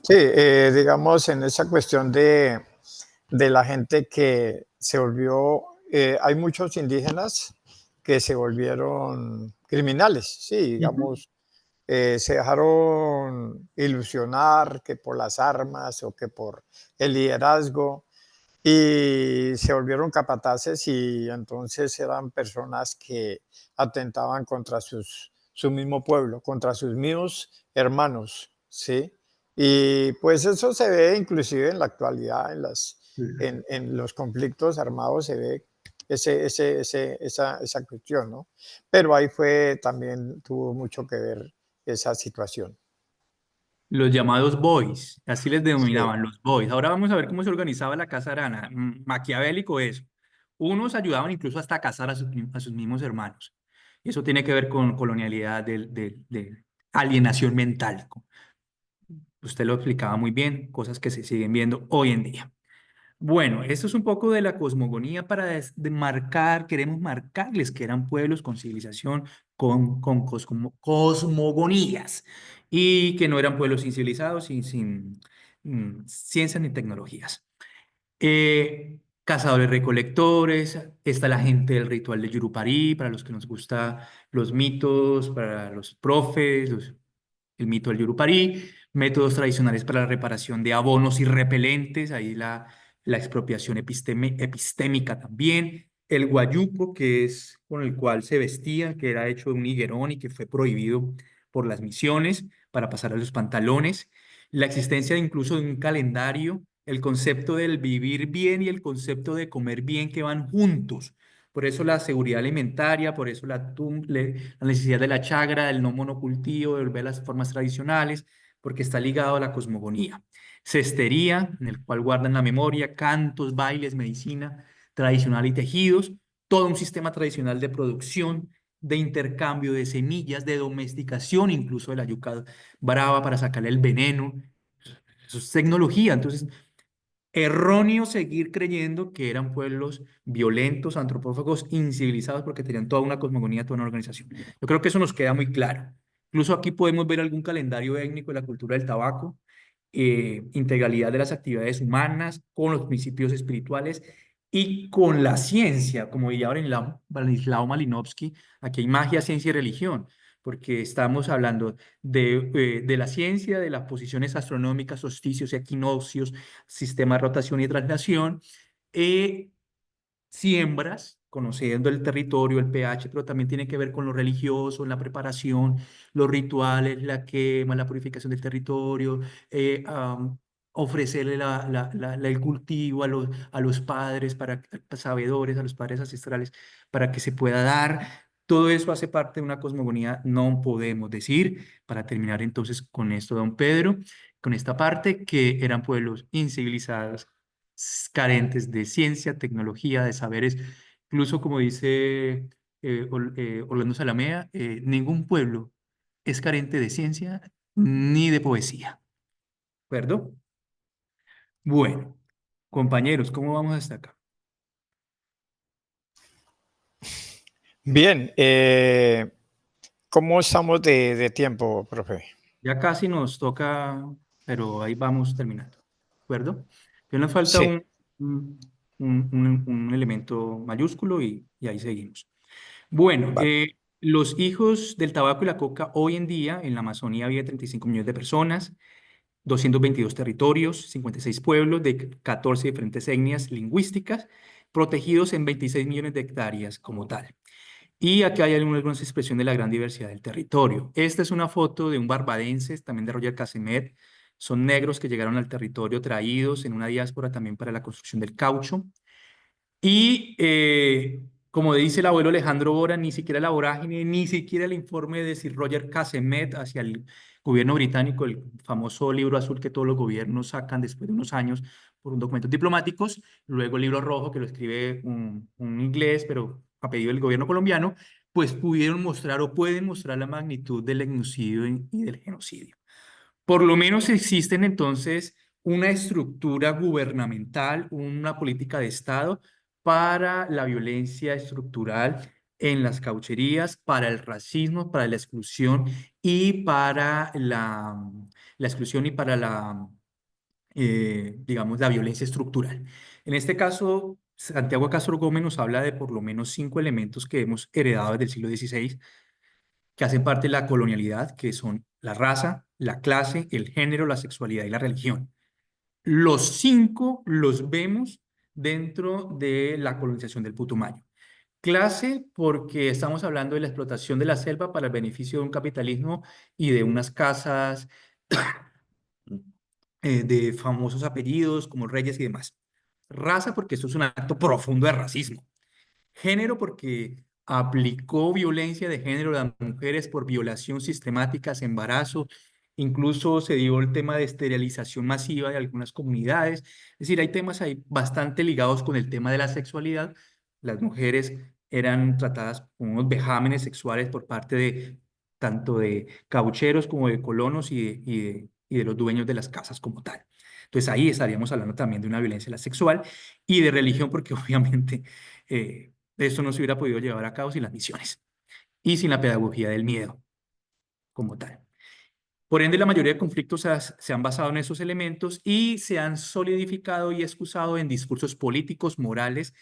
Sí, digamos, en esa cuestión de la gente que se volvió, hay muchos indígenas que se volvieron criminales, sí, digamos, se dejaron ilusionar que por las armas o que por el liderazgo y se volvieron capataces y entonces eran personas que atentaban contra su mismo pueblo, contra sus mismos hermanos, ¿sí? Y pues eso se ve inclusive en la actualidad, en los conflictos armados se ve esa cuestión, ¿no? Pero ahí también tuvo mucho que ver esa situación. Los llamados boys, así les Sí. denominaban los boys. Ahora vamos a ver cómo se organizaba la Casa Arana. Maquiavélico eso. Unos ayudaban incluso hasta a cazar a sus mismos hermanos. Y eso tiene que ver con colonialidad de alienación mental. Usted lo explicaba muy bien, cosas que se siguen viendo hoy en día. Bueno, esto es un poco de la cosmogonía para marcar, queremos marcarles que eran pueblos con civilización, con cosmogonías, y que no eran pueblos incivilizados y sin ciencias ni tecnologías. Cazadores recolectores, está la gente del ritual de Yurupari, para los que nos gustan los mitos, para los profes, el mito del Yurupari, métodos tradicionales para la reparación de abonos y repelentes, ahí la expropiación epistémica también, el guayuco, que es con el cual se vestían, que era hecho de un higuerón y que fue prohibido por las misiones para pasar a los pantalones, la existencia incluso de un calendario, el concepto del vivir bien y el concepto de comer bien que van juntos. Por eso la seguridad alimentaria, por eso la necesidad de la chagra, del no monocultivo, de volver a las formas tradicionales, porque está ligado a la cosmogonía. Cestería, en el cual guardan la memoria, cantos, bailes, medicina tradicional y tejidos, todo un sistema tradicional de producción, de intercambio de semillas, de domesticación, incluso de la yuca brava para sacarle el veneno. Eso es tecnología. Entonces, erróneo seguir creyendo que eran pueblos violentos, antropófagos, incivilizados, porque tenían toda una cosmogonía, toda una organización. Yo creo que eso nos queda muy claro. Incluso aquí podemos ver algún calendario étnico de la cultura del tabaco, integralidad de las actividades humanas con los principios espirituales y con la ciencia, como diría Branislav Malinowski, aquí hay magia, ciencia y religión, porque estamos hablando de la ciencia, de las posiciones astronómicas, solsticios, equinoccios, sistema de rotación y traslación, siembras, conociendo el territorio, el pH, pero también tiene que ver con lo religioso, la preparación, los rituales, la quema, la purificación del territorio, ofrecerle el cultivo a los padres, sabedores, a los padres ancestrales, para que se pueda dar. Todo eso hace parte de una cosmogonía, no podemos decir, para terminar entonces con esto, don Pedro, con esta parte, que eran pueblos incivilizados, carentes de ciencia, tecnología, de saberes. Incluso como dice Orlando Salamea, ningún pueblo es carente de ciencia ni de poesía. ¿De acuerdo? Bueno, compañeros, ¿cómo vamos hasta acá? Bien, ¿cómo estamos de tiempo, profe? Ya casi nos toca, pero ahí vamos terminando. ¿De acuerdo? Que nos falta Sí, un elemento mayúsculo y ahí seguimos. Bueno, vale. los hijos del tabaco y la coca hoy en día en la Amazonía había 35 millones de personas, 222 territorios, 56 pueblos de 14 diferentes etnias lingüísticas, protegidos en 26 millones de hectáreas como tal. Y aquí hay algunas expresiones de la gran diversidad del territorio. Esta es una foto de un barbadense, también de Roger Casemet. Son negros que llegaron al territorio traídos en una diáspora también para la construcción del caucho. Y como dice el abuelo Alejandro Bora, ni siquiera la vorágine, ni siquiera el informe de Sir Roger Casemet hacia el gobierno británico, el famoso libro azul que todos los gobiernos sacan después de unos años por un documentos diplomáticos, luego el libro rojo que lo escribe un inglés, pero a pedido del gobierno colombiano, pues pudieron mostrar o pueden mostrar la magnitud del genocidio y del genocidio. Por lo menos existen entonces una estructura gubernamental, una política de Estado para la violencia estructural en las caucherías, para el racismo, para la exclusión y para la exclusión y para digamos, la violencia estructural. En este caso, Santiago Castro Gómez nos habla de por lo menos 5 elementos que hemos heredado desde el siglo XVI, que hacen parte de la colonialidad, que son la raza, la clase, el género, la sexualidad y la religión. Los 5 los vemos dentro de la colonización del Putumayo. Clase, porque estamos hablando de la explotación de la selva para el beneficio de un capitalismo y de unas casas de famosos apellidos como reyes y demás. Raza, porque esto es un acto profundo de racismo. Género, porque aplicó violencia de género a las mujeres por violación sistemática, embarazo, incluso se dio el tema de esterilización masiva de algunas comunidades. Es decir, hay temas ahí bastante ligados con el tema de la sexualidad, Las mujeres eran tratadas con unos vejámenes sexuales por parte de tanto de caucheros como de colonos y de los dueños de las casas como tal. Entonces ahí estaríamos hablando también de una violencia sexual y de religión, porque obviamente esto no se hubiera podido llevar a cabo sin las misiones y sin la pedagogía del miedo como tal. Por ende, la mayoría de conflictos se han basado en esos elementos y se han solidificado y excusado en discursos políticos, morales,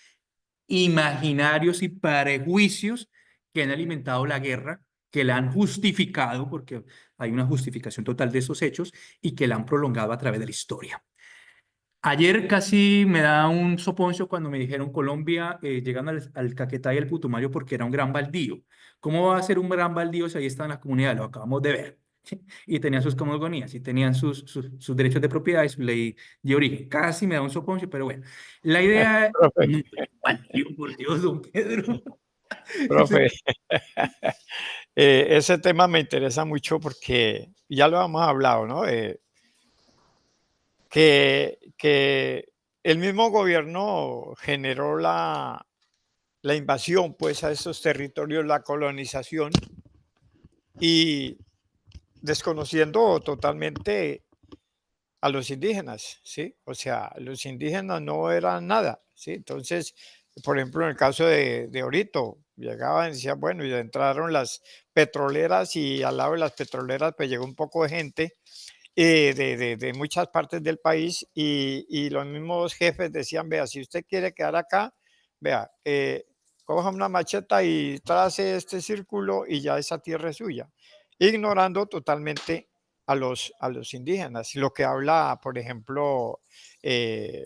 imaginarios y prejuicios que han alimentado la guerra, que la han justificado, porque hay una justificación total de esos hechos, y que la han prolongado a través de la historia. Ayer casi me da un soponcio cuando me dijeron Colombia, llegando al Caquetá y al Putumayo, porque era un gran baldío. ¿Cómo va a ser un gran baldío si ahí están las comunidades? Lo acabamos de ver. Y tenían sus cosmogonías, y tenían sus derechos de propiedad y su ley de origen. Casi me da un soponcio, pero bueno. La idea... Profe, No, baldío, por Dios, don Pedro. profe, ese tema me interesa mucho porque ya lo hemos hablado, ¿no? Que el mismo gobierno generó la invasión, pues, a esos territorios, la colonización, y desconociendo totalmente a los indígenas, ¿sí? O sea, los indígenas no eran nada, ¿sí? Entonces, por ejemplo, en el caso de Orito, llegaban y decían, bueno, y entraron las petroleras y al lado de las petroleras pues llegó un poco de gente de muchas partes del país y los mismos jefes decían, vea, si usted quiere quedar acá, vea, coja una macheta y trace este círculo y ya esa tierra es suya, ignorando totalmente a los indígenas. Lo que habla, por ejemplo, eh,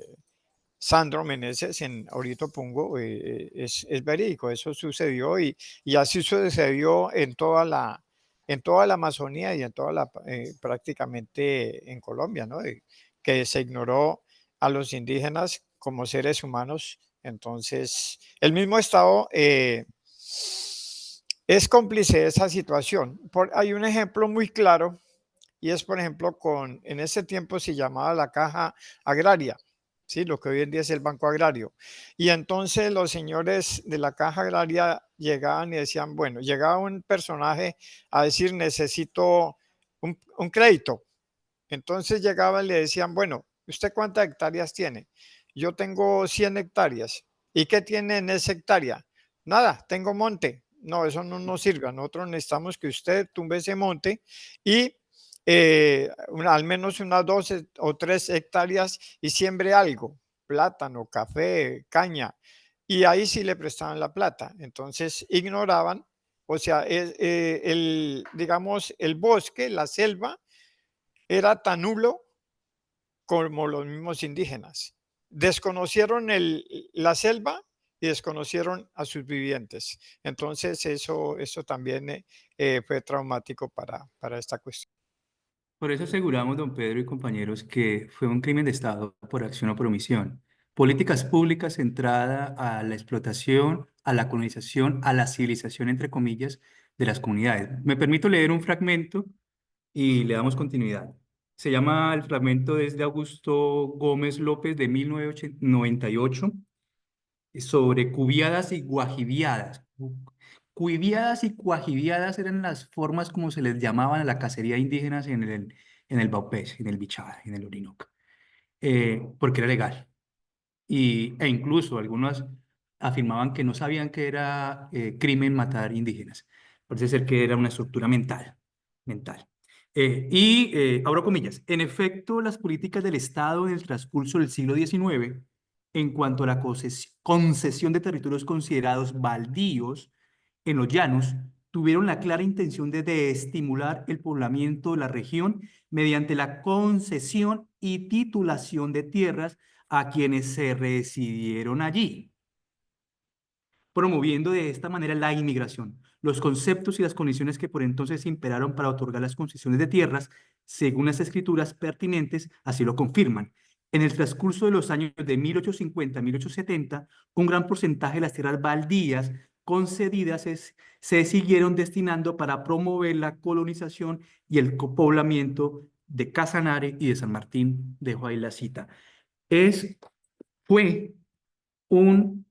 Sandro Meneses en Orito Pungo es verídico, eso sucedió y así sucedió en toda la Amazonía y en toda la, prácticamente en Colombia, ¿no? Que se ignoró a los indígenas como seres humanos. Entonces, el mismo Estado es cómplice de esa situación. Hay un ejemplo muy claro y es, por ejemplo, en ese tiempo se llamaba la Caja Agraria, ¿sí? Lo que hoy en día es el Banco Agrario. Y entonces los señores de la Caja Agraria llegaban y decían, bueno, llegaba un personaje a decir, necesito un crédito. Entonces llegaban y le decían, bueno, ¿usted cuántas hectáreas tiene? Yo tengo 100 hectáreas. ¿Y qué tiene en esa hectárea? Nada, tengo monte. No, eso no nos sirve. Nosotros necesitamos que usted tumbe ese monte y al menos unas 12 o 3 hectáreas y siembre algo, plátano, café, caña. Y ahí sí le prestaban la plata. Entonces ignoraban, o sea, digamos, el bosque, la selva, era tan nulo como los mismos indígenas. Desconocieron la selva y desconocieron a sus vivientes. Entonces eso también fue traumático para esta cuestión. Por eso aseguramos, don Pedro y compañeros, que fue un crimen de Estado por acción o por omisión. Políticas públicas centradas a la explotación, a la colonización, a la civilización, entre comillas, de las comunidades. Me permito leer un fragmento y le damos continuidad. Se llama, el fragmento desde Augusto Gómez López de 1998, sobre cubiadas y guajibiadas. Cuiviadas y cuajibiadas eran las formas como se les llamaban a la cacería indígenas en el Baupés, en el Bichada, en el Orinoco, porque era legal. E incluso algunos afirmaban que no sabían que era crimen matar indígenas. Parece ser que era una estructura mental. Abro comillas, en efecto, las políticas del Estado en el transcurso del siglo XIX, en cuanto a la concesión de territorios considerados baldíos en los llanos, tuvieron la clara intención de estimular el poblamiento de la región mediante la concesión y titulación de tierras a quienes se residieron allí, promoviendo de esta manera la inmigración. Los conceptos y las condiciones que por entonces imperaron para otorgar las concesiones de tierras, según las escrituras pertinentes, así lo confirman. En el transcurso de los años de 1850 a 1870, un gran porcentaje de las tierras baldías concedidas se siguieron destinando para promover la colonización y el poblamiento de Casanare y de San Martín. Dejo ahí la cita. Fue un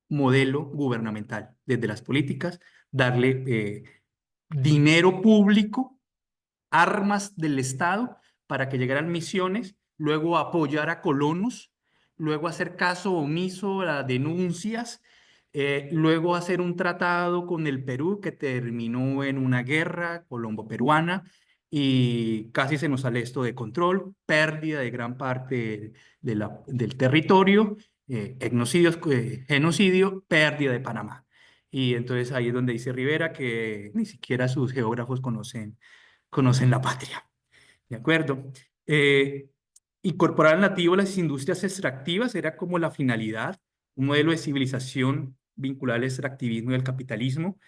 modelo gubernamental, desde las políticas, darle dinero público, armas del Estado para que llegaran misiones, luego apoyar a colonos, luego hacer caso omiso a las denuncias, luego hacer un tratado con el Perú que terminó en una guerra colombo-peruana y casi se nos sale esto de control, pérdida de gran parte del territorio, etnocidios, genocidio, pérdida de Panamá. Y entonces ahí es donde dice Rivera que ni siquiera sus geógrafos conocen la patria. ¿De acuerdo? Incorporar al nativo las industrias extractivas era como la finalidad, un modelo de civilización vinculado al extractivismo y al capitalismo.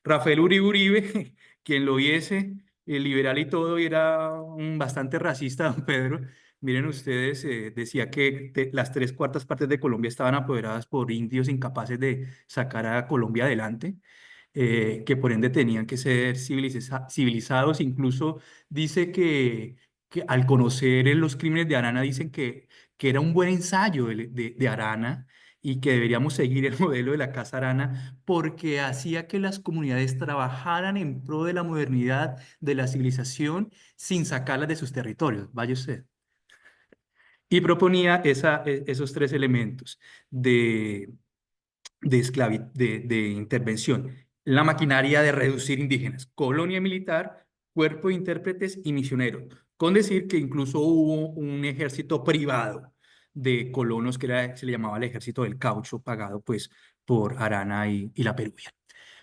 Rafael Uribe Uribe, quien lo viese, liberal y todo, era bastante racista, don Pedro. Miren ustedes, decía que las 3/4 partes de Colombia estaban apoderadas por indios incapaces de sacar a Colombia adelante, que por ende tenían que ser civilizados. Incluso dice que al conocer los crímenes de Arana, dicen que era un buen ensayo de Arana y que deberíamos seguir el modelo de la Casa Arana porque hacía que las comunidades trabajaran en pro de la modernidad, de la civilización, sin sacarlas de sus territorios. Vaya usted. Y proponía esos 3 elementos de intervención: la maquinaria de reducir indígenas, colonia militar, cuerpo de intérpretes y misioneros, con decir que incluso hubo un ejército privado de colonos se le llamaba el ejército del caucho, pagado pues por Arana y la Peruvia.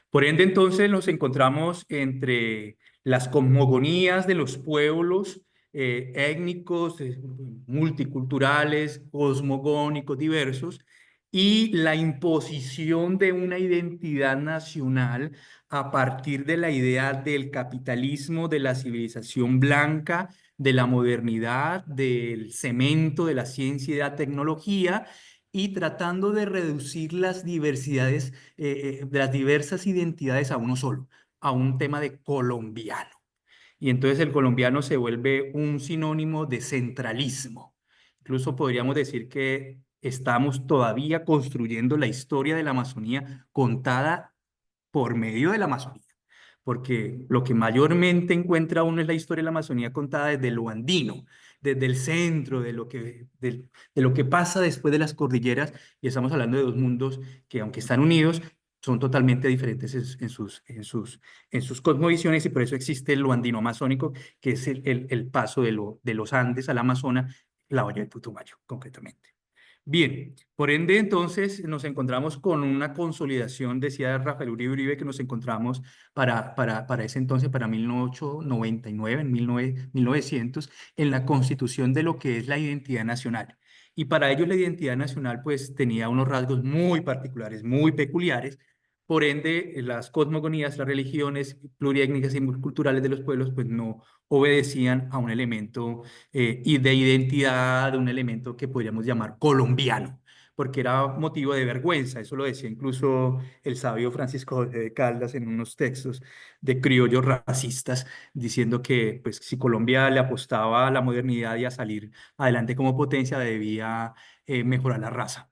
Por ende, entonces nos encontramos entre las cosmogonías de los pueblos étnicos, multiculturales, cosmogónicos, diversos, y la imposición de una identidad nacional a partir de la idea del capitalismo, de la civilización blanca, de la modernidad, del cemento, de la ciencia y de la tecnología, y tratando de reducir las diversidades, de las diversas identidades a uno solo, a un tema de colombiano. Y entonces el colombiano se vuelve un sinónimo de centralismo. Incluso podríamos decir que estamos todavía construyendo la historia de la Amazonía contada por medio de la Amazonía, porque lo que mayormente encuentra uno es la historia de la Amazonía contada desde lo andino, desde el centro, de lo que pasa después de las cordilleras, y estamos hablando de dos mundos que, aunque están unidos, son totalmente diferentes en sus cosmovisiones, y por eso existe lo andino-amazónico, que es el paso de los Andes al Amazonas, la olla del Putumayo, concretamente. Bien, por ende, entonces nos encontramos con una consolidación, decía Rafael Uribe Uribe, que nos encontramos para ese entonces, para 1899, en 1900, en la constitución de lo que es la identidad nacional. Y para ellos la identidad nacional pues tenía unos rasgos muy particulares, muy peculiares. Por ende, las cosmogonías, las religiones pluriétnicas y multiculturales de los pueblos pues no obedecían a un elemento y de identidad, un elemento que podríamos llamar colombiano, porque era motivo de vergüenza. Eso lo decía incluso el sabio Francisco de Caldas en unos textos de criollos racistas, diciendo que pues, si Colombia le apostaba a la modernidad y a salir adelante como potencia, debía mejorar la raza.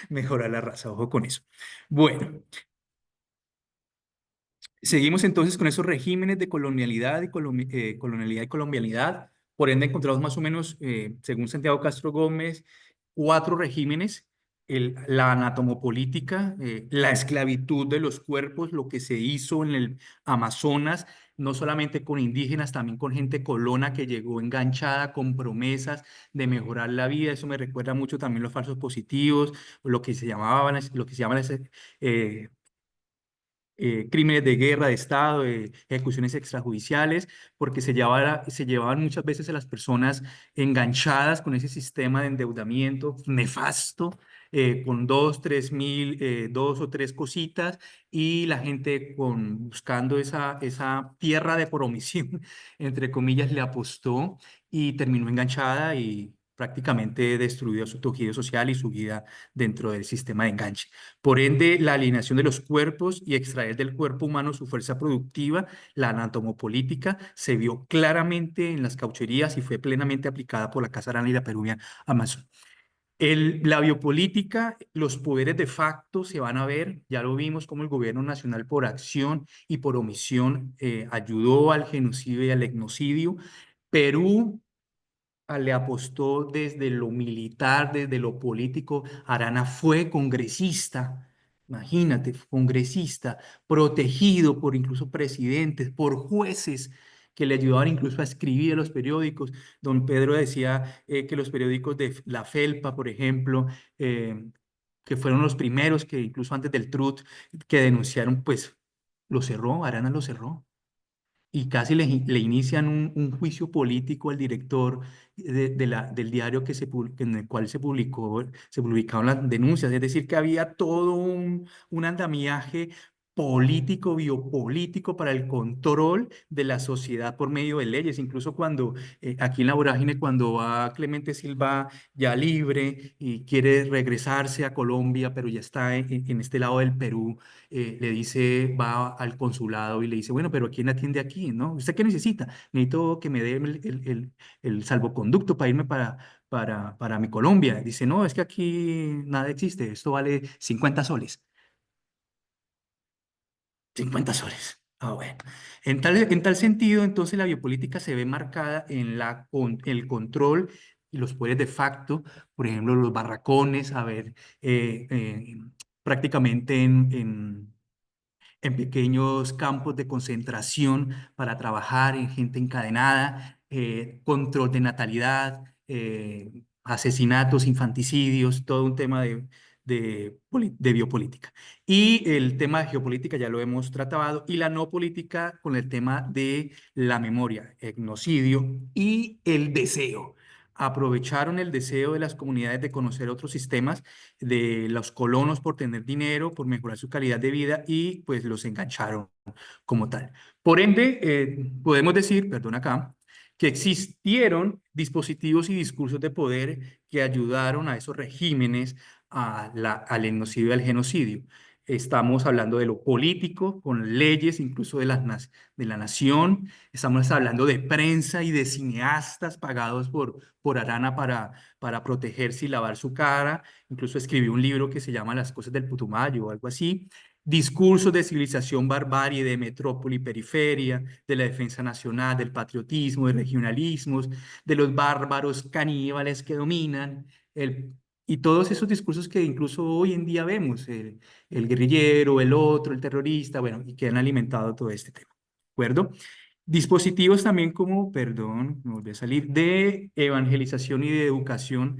Mejorar la raza, ojo con eso. Bueno. Seguimos entonces con esos regímenes de colonialidad y colombianidad. Por ende, encontramos más o menos, según Santiago Castro Gómez, 4 regímenes: la anatomopolítica, la esclavitud de los cuerpos, lo que se hizo en el Amazonas, no solamente con indígenas, también con gente colona que llegó enganchada con promesas de mejorar la vida. Eso me recuerda mucho también los falsos positivos, lo que se llamaban, crímenes de guerra, de Estado, ejecuciones extrajudiciales, porque se llevaban muchas veces a las personas enganchadas con ese sistema de endeudamiento nefasto, con 2 o 3 cositas, y la gente buscando esa tierra de promisión, entre comillas, le apostó y terminó enganchada y prácticamente destruyó su tejido social y su vida dentro del sistema de enganche. Por ende, la alienación de los cuerpos y extraer del cuerpo humano su fuerza productiva, la anatomopolítica, se vio claramente en las caucherías y fue plenamente aplicada por la Casa Arana y la Peruvian Amazon. La biopolítica, los poderes de facto se van a ver, ya lo vimos como el gobierno nacional por acción y por omisión ayudó al genocidio y al etnocidio. Perú le apostó desde lo militar, desde lo político. Arana fue congresista, imagínate, congresista, protegido por incluso presidentes, por jueces que le ayudaban incluso a escribir a los periódicos. Don Pedro decía que los periódicos de La Felpa, por ejemplo, que fueron los primeros que incluso antes del Trut, que denunciaron, pues lo cerró, Arana lo cerró y casi le inician un juicio político al director del diario en el cual se publicaron las denuncias. Es decir, que había todo un andamiaje político, biopolítico para el control de la sociedad por medio de leyes. Incluso cuando aquí en la vorágine, cuando va Clemente Silva ya libre y quiere regresarse a Colombia, pero ya está en este lado del Perú, le dice, va al consulado y le dice, bueno, pero ¿quién atiende aquí? ¿No? ¿Usted qué necesita? Necesito que me dé el salvoconducto para irme para mi Colombia. Dice, no, es que aquí nada existe, esto vale 50 soles. 50 soles. Ah, bueno. En tal sentido, entonces la biopolítica se ve marcada en el control y los poderes de facto, por ejemplo, los barracones, a ver, prácticamente en pequeños campos de concentración para trabajar en gente encadenada, control de natalidad, asesinatos, infanticidios, todo un tema de biopolítica. Y el tema de geopolítica ya lo hemos tratado, y la no política con el tema de la memoria, etnocidio y el deseo. Aprovecharon el deseo de las comunidades de conocer otros sistemas de los colonos por tener dinero, por mejorar su calidad de vida y pues los engancharon como tal. Por ende, podemos decir, perdón acá, que existieron dispositivos y discursos de poder que ayudaron a esos regímenes al etnocidio y al genocidio. Estamos hablando de lo político, con leyes incluso de la nación. Estamos hablando de prensa y de cineastas pagados por Arana para protegerse y lavar su cara. Incluso escribió un libro que se llama Las cosas del Putumayo o algo así. Discursos de civilización, barbarie, de metrópoli, periferia, de la defensa nacional, del patriotismo, de regionalismos, de los bárbaros caníbales que dominan, y todos esos discursos que incluso hoy en día vemos, el guerrillero, el otro, el terrorista, bueno, y que han alimentado todo este tema. ¿De acuerdo? Dispositivos también como, perdón, me volví a salir, de evangelización y de educación,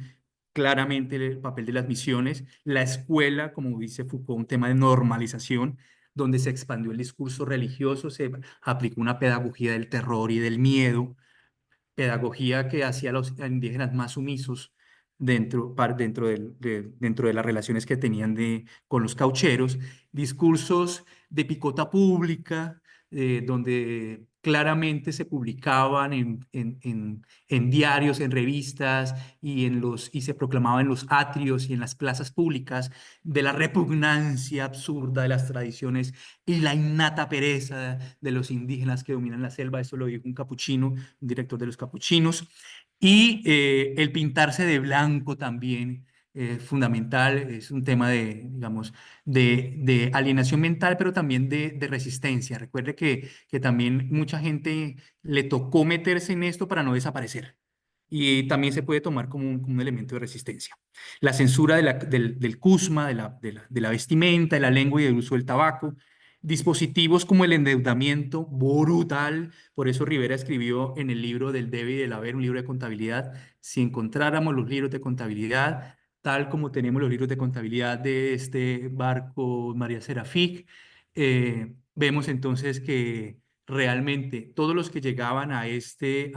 claramente el papel de las misiones, la escuela, como dice Foucault, un tema de normalización, donde se expandió el discurso religioso, se aplicó una pedagogía del terror y del miedo, pedagogía que hacía a los indígenas más sumisos dentro de las relaciones que tenían con los caucheros, discursos de picota pública, donde claramente se publicaban en diarios, en revistas y se proclamaba en los atrios y en las plazas públicas de la repugnancia absurda de las tradiciones y la innata pereza de los indígenas que dominan la selva. Eso lo dijo un capuchino, un director de los capuchinos. Y el pintarse de blanco también es fundamental, es un tema digamos, de alienación mental, pero también de resistencia. Recuerde que también mucha gente le tocó meterse en esto para no desaparecer. Y también se puede tomar como un elemento de resistencia. La censura del cusma, de la vestimenta, de la lengua y del uso del tabaco. Dispositivos como el endeudamiento brutal. Por eso Rivera escribió en el libro del debe y del haber, un libro de contabilidad. Si encontráramos los libros de contabilidad, tal como tenemos los libros de contabilidad de este barco María Serafín, vemos entonces que realmente todos los que llegaban a este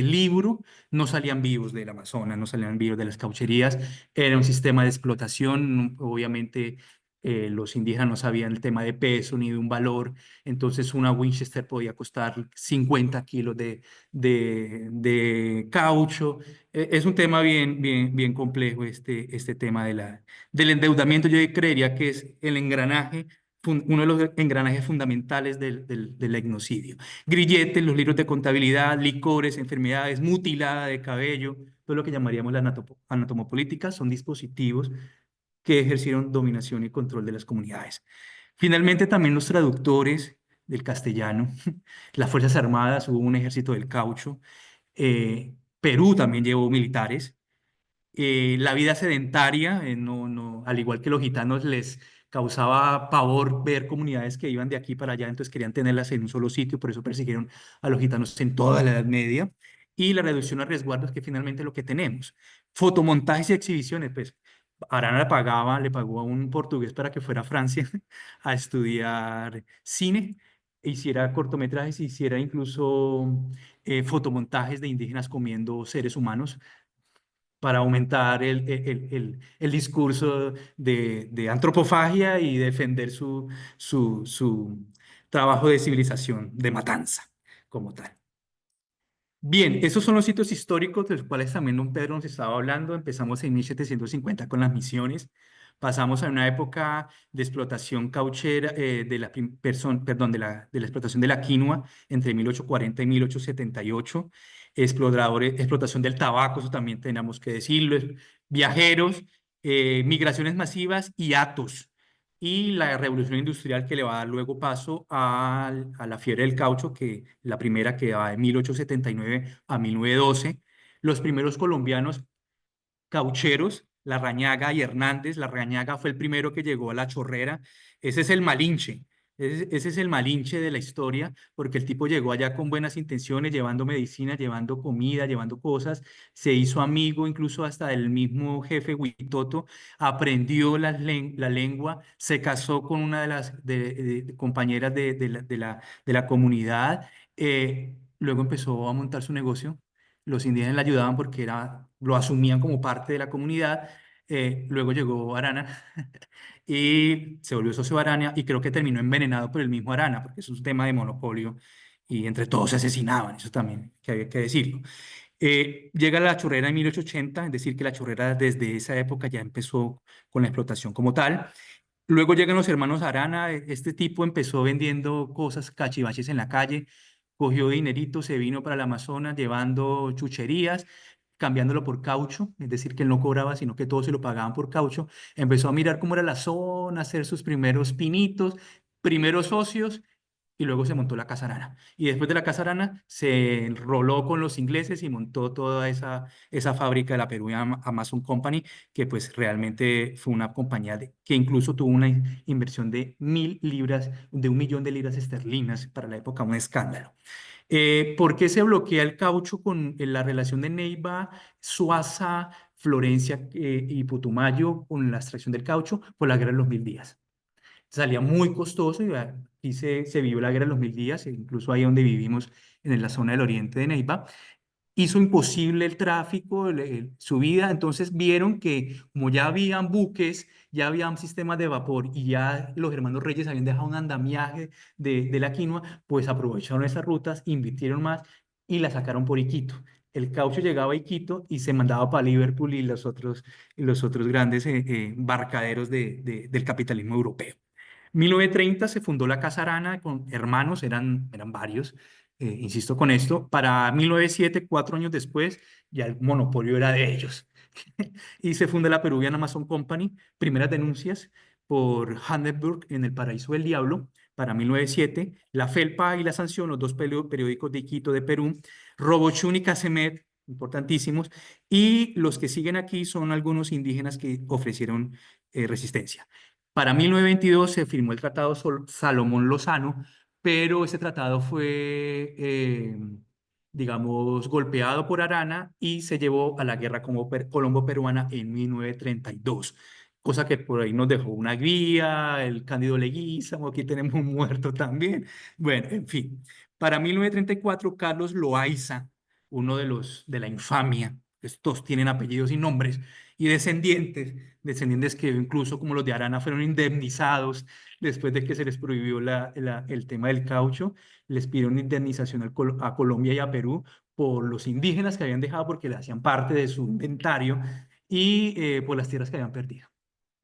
libro no salían vivos del Amazonas, no salían vivos de las caucherías. Era un sistema de explotación. Obviamente los indígenas no sabían el tema de peso ni de un valor, entonces una Winchester podía costar 50 kilos de caucho. Es un tema bien, bien, bien complejo este tema del endeudamiento. Yo creería que es el engranaje uno de los engranajes fundamentales del etnocidio. Grilletes, los libros de contabilidad, licores, enfermedades, mutilada de cabello, todo lo que llamaríamos la anatomopolítica, son dispositivos que ejercieron dominación y control de las comunidades. Finalmente, también los traductores del castellano, las Fuerzas Armadas, hubo un ejército del caucho, Perú también llevó militares. La vida sedentaria, al igual que los gitanos, les causaba pavor ver comunidades que iban de aquí para allá, entonces querían tenerlas en un solo sitio, por eso persiguieron a los gitanos en toda la Edad Media. Y la reducción a resguardos, que finalmente es lo que tenemos. Fotomontajes y exhibiciones, pues Arana le pagó a un portugués para que fuera a Francia a estudiar cine, hiciera cortometrajes, hiciera incluso fotomontajes de indígenas comiendo seres humanos para aumentar el discurso de antropofagia y defender su trabajo de civilización, de matanza como tal. Bien, esos son los sitios históricos de los cuales también don Pedro nos estaba hablando. Empezamos en 1750 con las misiones. Pasamos a una época de explotación cauchera, de la explotación de la quinoa entre 1840 y 1878. Explotación del tabaco, eso también tenemos que decirlo. Viajeros, migraciones masivas y atos. Y la revolución industrial que le va a dar luego paso a la fiebre del caucho, que la primera que va de 1879 a 1912. Los primeros colombianos caucheros, Larrañaga y Hernández. Larrañaga fue el primero que llegó a La Chorrera. Ese es el Malinche. Ese es el Malinche de la historia, porque el tipo llegó allá con buenas intenciones, llevando medicina, llevando comida, llevando cosas. Se hizo amigo incluso hasta del mismo jefe Huitoto, aprendió la lengua, se casó con una de las compañeras de la comunidad. Luego empezó a montar su negocio. Los indígenas le ayudaban porque lo asumían como parte de la comunidad. Luego llegó Arana y se volvió socio de Arana y creo que terminó envenenado por el mismo Arana, porque es un tema de monopolio y entre todos se asesinaban, eso también que había que decirlo. Llega la Chorrera en 1880, es decir, que la Chorrera desde esa época ya empezó con la explotación como tal. Luego llegan los hermanos Arana. Este tipo empezó vendiendo cosas, cachivaches en la calle, cogió dinerito, se vino para el Amazonas llevando chucherías, cambiándolo por caucho, es decir, que él no cobraba, sino que todos se lo pagaban por caucho. Empezó a mirar cómo era la zona, hacer sus primeros pinitos, primeros socios, y luego se montó la Casa Arana. Y después de la Casa Arana se enroló con los ingleses y montó toda esa fábrica de la Peruvian Amazon Company, que pues realmente fue una compañía que incluso tuvo una inversión de 1.000 libras, de 1 millón de libras esterlinas para la época, un escándalo. ¿Por qué se bloquea el caucho con la relación de Neiva, Suaza, Florencia y Putumayo con la extracción del caucho? Por la guerra de los 1000 días. Salía muy costoso y aquí se vivió la guerra de los 1000 días, incluso ahí donde vivimos, en la zona del oriente de Neiva. Hizo imposible el tráfico, su vida. Entonces vieron que como ya habían buques, ya habían sistemas de vapor y ya los hermanos Reyes habían dejado un andamiaje de la quinoa, pues aprovecharon esas rutas, invirtieron más y la sacaron por Iquito. El caucho llegaba a Iquito y se mandaba para Liverpool y los otros grandes barcaderos del capitalismo europeo. 1930 se fundó la Casa Arana con hermanos, eran varios, insisto con esto. Para 1907, 4 años después, ya el monopolio era de ellos. Y se funda la Peruvian Amazon Company. Primeras denuncias por Hindenburg en El Paraíso del Diablo para 1907. La Felpa y La Sanción, los dos periódicos de Iquito de Perú. Robochún y Casemet, importantísimos. Y los que siguen aquí son algunos indígenas que ofrecieron resistencia. Para 1922 se firmó el Tratado Salomón Lozano, pero ese tratado fue, digamos, golpeado por Arana y se llevó a la guerra colombo-peruana en 1932, cosa que por ahí nos dejó una guía, el Cándido Leguízamo, aquí tenemos un muerto también. Bueno, en fin. Para 1934, Carlos Loaiza, uno de la infamia, estos tienen apellidos y nombres, y descendientes que incluso como los de Arana fueron indemnizados después de que se les prohibió el tema del caucho, les pidieron indemnización a Colombia y a Perú por los indígenas que habían dejado porque le hacían parte de su inventario y por las tierras que habían perdido.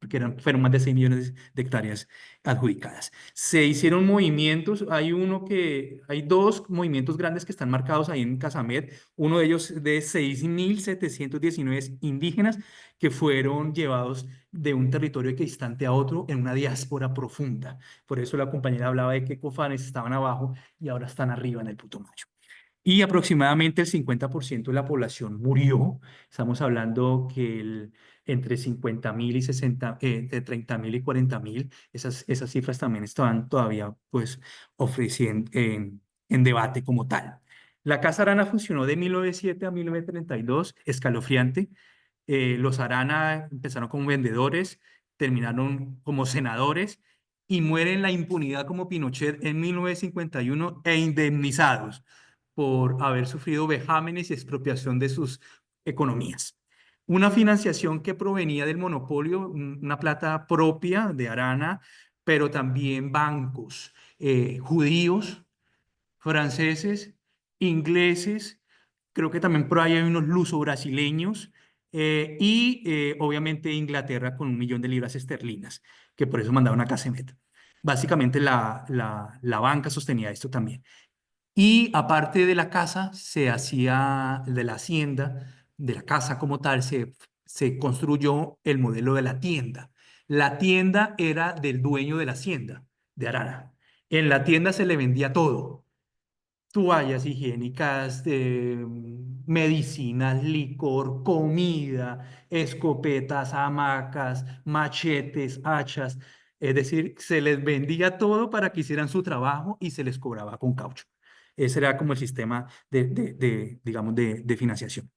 porque fueron más de 6 millones de hectáreas adjudicadas. Se hicieron movimientos, hay dos movimientos grandes que están marcados ahí en Casamet, uno de ellos de 6.719 indígenas que fueron llevados de un territorio equidistante a otro en una diáspora profunda. Por eso la compañera hablaba de que Cofanes estaban abajo y ahora están arriba en el Putumayo. Y aproximadamente el 50% de la población murió. Estamos hablando que entre 50.000 y 60, entre 30.000 y 40.000, esas cifras también estaban todavía pues ofreciendo en debate como tal. La Casa Arana funcionó de 1907 a 1932, escalofriante. Los Arana empezaron como vendedores, terminaron como senadores y mueren en la impunidad como Pinochet en 1951 e indemnizados por haber sufrido vejámenes y expropiación de sus economías. Una financiación que provenía del monopolio, una plata propia de Arana, pero también bancos judíos, franceses, ingleses, creo que también por ahí hay unos luso-brasileños, obviamente Inglaterra con 1 millón de libras esterlinas, que por eso mandaron a Casemet. Básicamente la banca sostenía esto también. Y aparte de la casa, se hacía, de la hacienda, de la casa como tal, se construyó el modelo de la tienda. La tienda era del dueño de la hacienda, de Arana. En la tienda se le vendía todo: toallas higiénicas, medicinas, licor, comida, escopetas, hamacas, machetes, hachas. Es decir, se les vendía todo para que hicieran su trabajo y se les cobraba con caucho. Ese era como el sistema digamos, de financiación.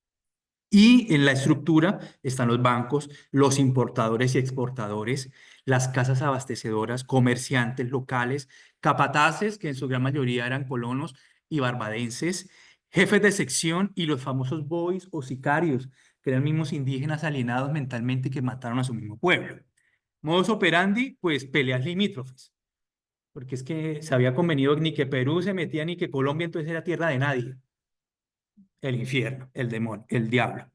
Y en la estructura están los bancos, los importadores y exportadores, las casas abastecedoras, comerciantes locales, capataces, que en su gran mayoría eran colonos y barbadenses, jefes de sección y los famosos boys o sicarios, que eran mismos indígenas alienados mentalmente que mataron a su mismo pueblo. Modus operandi, pues peleas limítrofes, porque es que se había convenido ni que Perú se metía ni que Colombia, entonces era tierra de nadie. El infierno, el demonio, el diablo.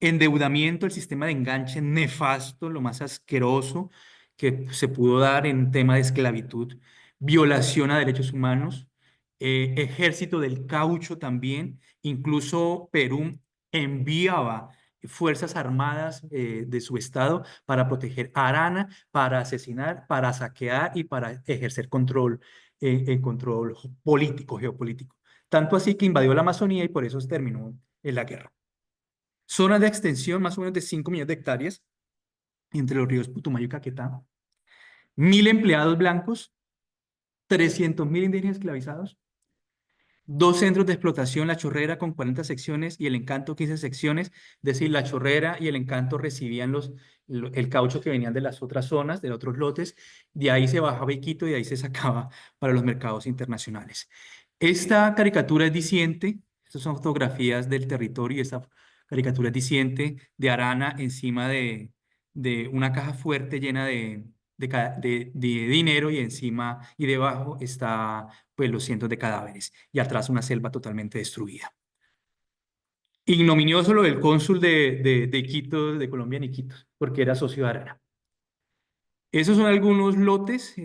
Endeudamiento, el sistema de enganche nefasto, lo más asqueroso que se pudo dar en tema de esclavitud, violación a derechos humanos, ejército del caucho también, incluso Perú enviaba fuerzas armadas de su estado para proteger a Arana, para asesinar, para saquear y para ejercer control, control político, geopolítico. Tanto así que invadió la Amazonía y por eso se terminó en la guerra. Zonas de extensión más o menos de 5 millones de hectáreas entre los ríos Putumayo y Caquetá. 1.000 empleados blancos, 300.000 indígenas esclavizados. 2 centros de explotación, La Chorrera con 40 secciones y El Encanto 15 secciones. Es decir, La Chorrera y El Encanto recibían el caucho que venían de las otras zonas, de otros lotes. De ahí se bajaba Iquito y de ahí se sacaba para los mercados internacionales. Esta caricatura es diciente. Estas son fotografías del territorio y esta caricatura es diciente de Arana encima de una caja fuerte llena de dinero y encima y debajo está pues los cientos de cadáveres y atrás una selva totalmente destruida. Ignominioso lo del cónsul de Iquitos, de Colombia en Iquitos, porque era socio de Arana. Esos son algunos lotes.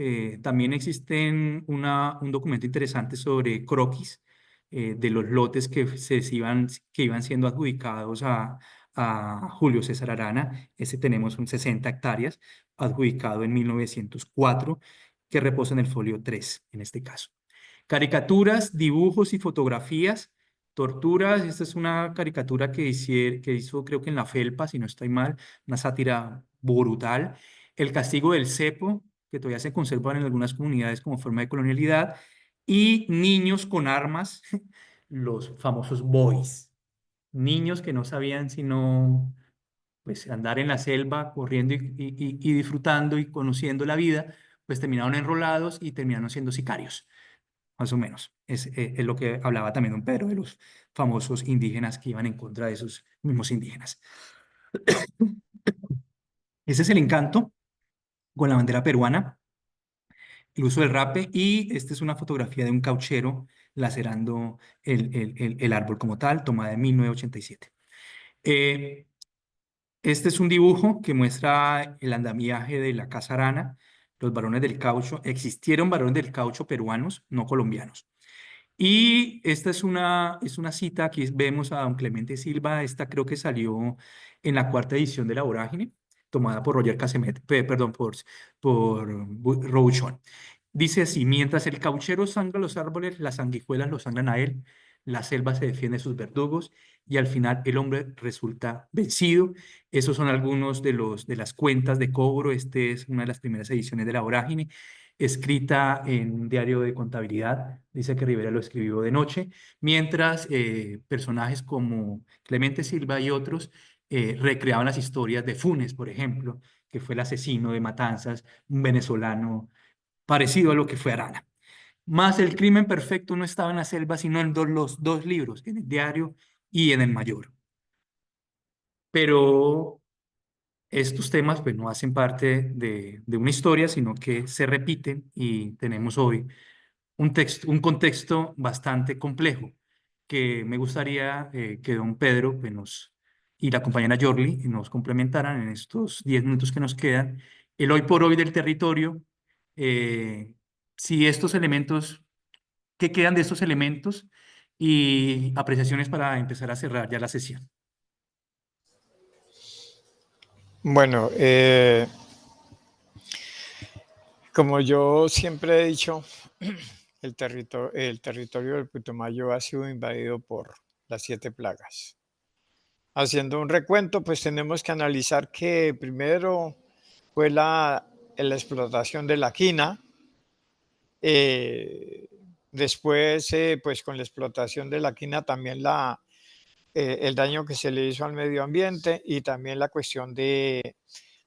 También existen un documento interesante sobre croquis de los lotes que iban siendo adjudicados a Julio César Arana. Tenemos un 60 hectáreas adjudicado en 1904 que reposa en el folio 3 en este caso. Caricaturas, dibujos y fotografías. Torturas, esta es una caricatura que hizo creo que en la Felpa, si no estoy mal, una sátira brutal. El castigo del cepo, que todavía se conservan en algunas comunidades como forma de colonialidad, y niños con armas, los famosos boys, niños que no sabían sino pues, andar en la selva, corriendo y disfrutando y conociendo la vida, pues terminaron enrolados y terminaron siendo sicarios, más o menos. Es lo que hablaba también don Pedro de los famosos indígenas que iban en contra de esos mismos indígenas. Ese es el encanto con la bandera peruana, el uso del rape, y esta es una fotografía de un cauchero lacerando el árbol como tal, tomada en 1987. Este es un dibujo que muestra el andamiaje de la Casa Arana, los varones del caucho. Existieron varones del caucho peruanos, no colombianos. Y esta es una cita, aquí vemos a don Clemente Silva, esta creo que salió en la 4ª edición de La Vorágine, tomada por Roger Casemet, perdón, por Rouchon. Dice así: mientras el cauchero sangra los árboles, las sanguijuelas lo sangran a él, la selva se defiende de sus verdugos y al final el hombre resulta vencido. Esos son algunos de las cuentas de cobro. Este es una de las primeras ediciones de La Vorágine, escrita en un diario de contabilidad. Dice que Rivera lo escribió de noche, mientras personajes como Clemente Silva y otros recreaban las historias de Funes, por ejemplo, que fue el asesino de Matanzas, un venezolano parecido a lo que fue Arana. Más el crimen perfecto no estaba en la selva, sino en los dos libros, en el diario y en el mayor. Pero estos temas pues no hacen parte de una historia, sino que se repiten, y tenemos hoy un contexto bastante complejo que me gustaría que don Pedro pues, y la compañera Yorli nos complementaran en estos 10 minutos que nos quedan. El hoy por hoy del territorio, eh, si estos elementos, ¿qué quedan de estos elementos? Y apreciaciones para empezar a cerrar ya la sesión. Bueno, como yo siempre he dicho, el territorio del Putumayo ha sido invadido por las 7 plagas. Haciendo un recuento, pues tenemos que analizar que primero fue la explotación de la quina, después, pues con la explotación de la quina también el daño que se le hizo al medio ambiente, y también la cuestión de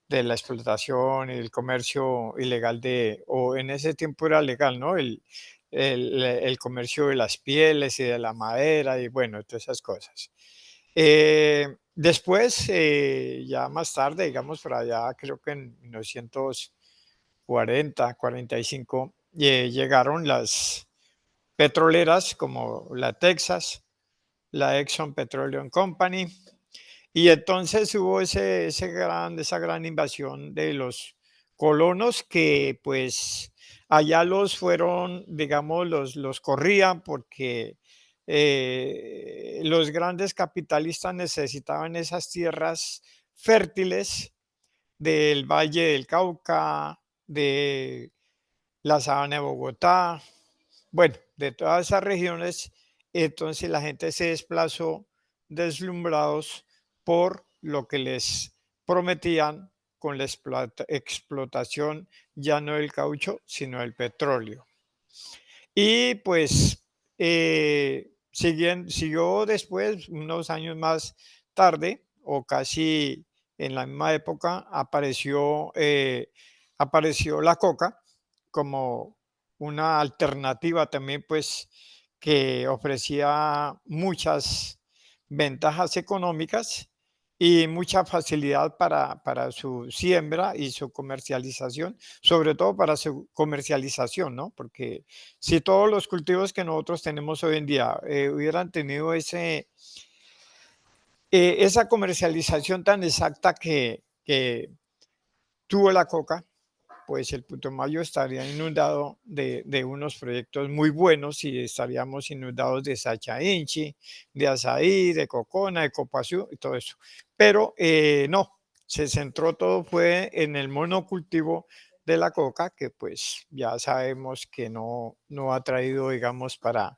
la explotación y el comercio ilegal o en ese tiempo era legal, ¿no? El comercio de las pieles y de la madera y bueno, todas esas cosas. Después, ya más tarde, digamos por allá, creo que en 1940, 45, llegaron las petroleras como la Texas, la Exxon Petroleum Company, y entonces hubo esa gran invasión de los colonos que pues allá los fueron, digamos, los corrían porque los grandes capitalistas necesitaban esas tierras fértiles del Valle del Cauca, de la Sabana de Bogotá, bueno, de todas esas regiones. Entonces la gente se desplazó deslumbrados por lo que les prometían con la explotación ya no del caucho, sino del petróleo. Y pues siguió después, unos años más tarde, o casi en la misma época, apareció la coca como una alternativa también, pues, que ofrecía muchas ventajas económicas y mucha facilidad para su siembra y su comercialización, sobre todo para su comercialización, ¿no? Porque si todos los cultivos que nosotros tenemos hoy en día hubieran tenido esa comercialización tan exacta que tuvo la coca, pues el Putumayo estaría inundado de unos proyectos muy buenos y estaríamos inundados de Sacha Inchi, de azaí, de cocona, de copazú y todo eso. Pero no, se centró todo fue en el monocultivo de la coca, que pues ya sabemos que no ha traído, digamos, para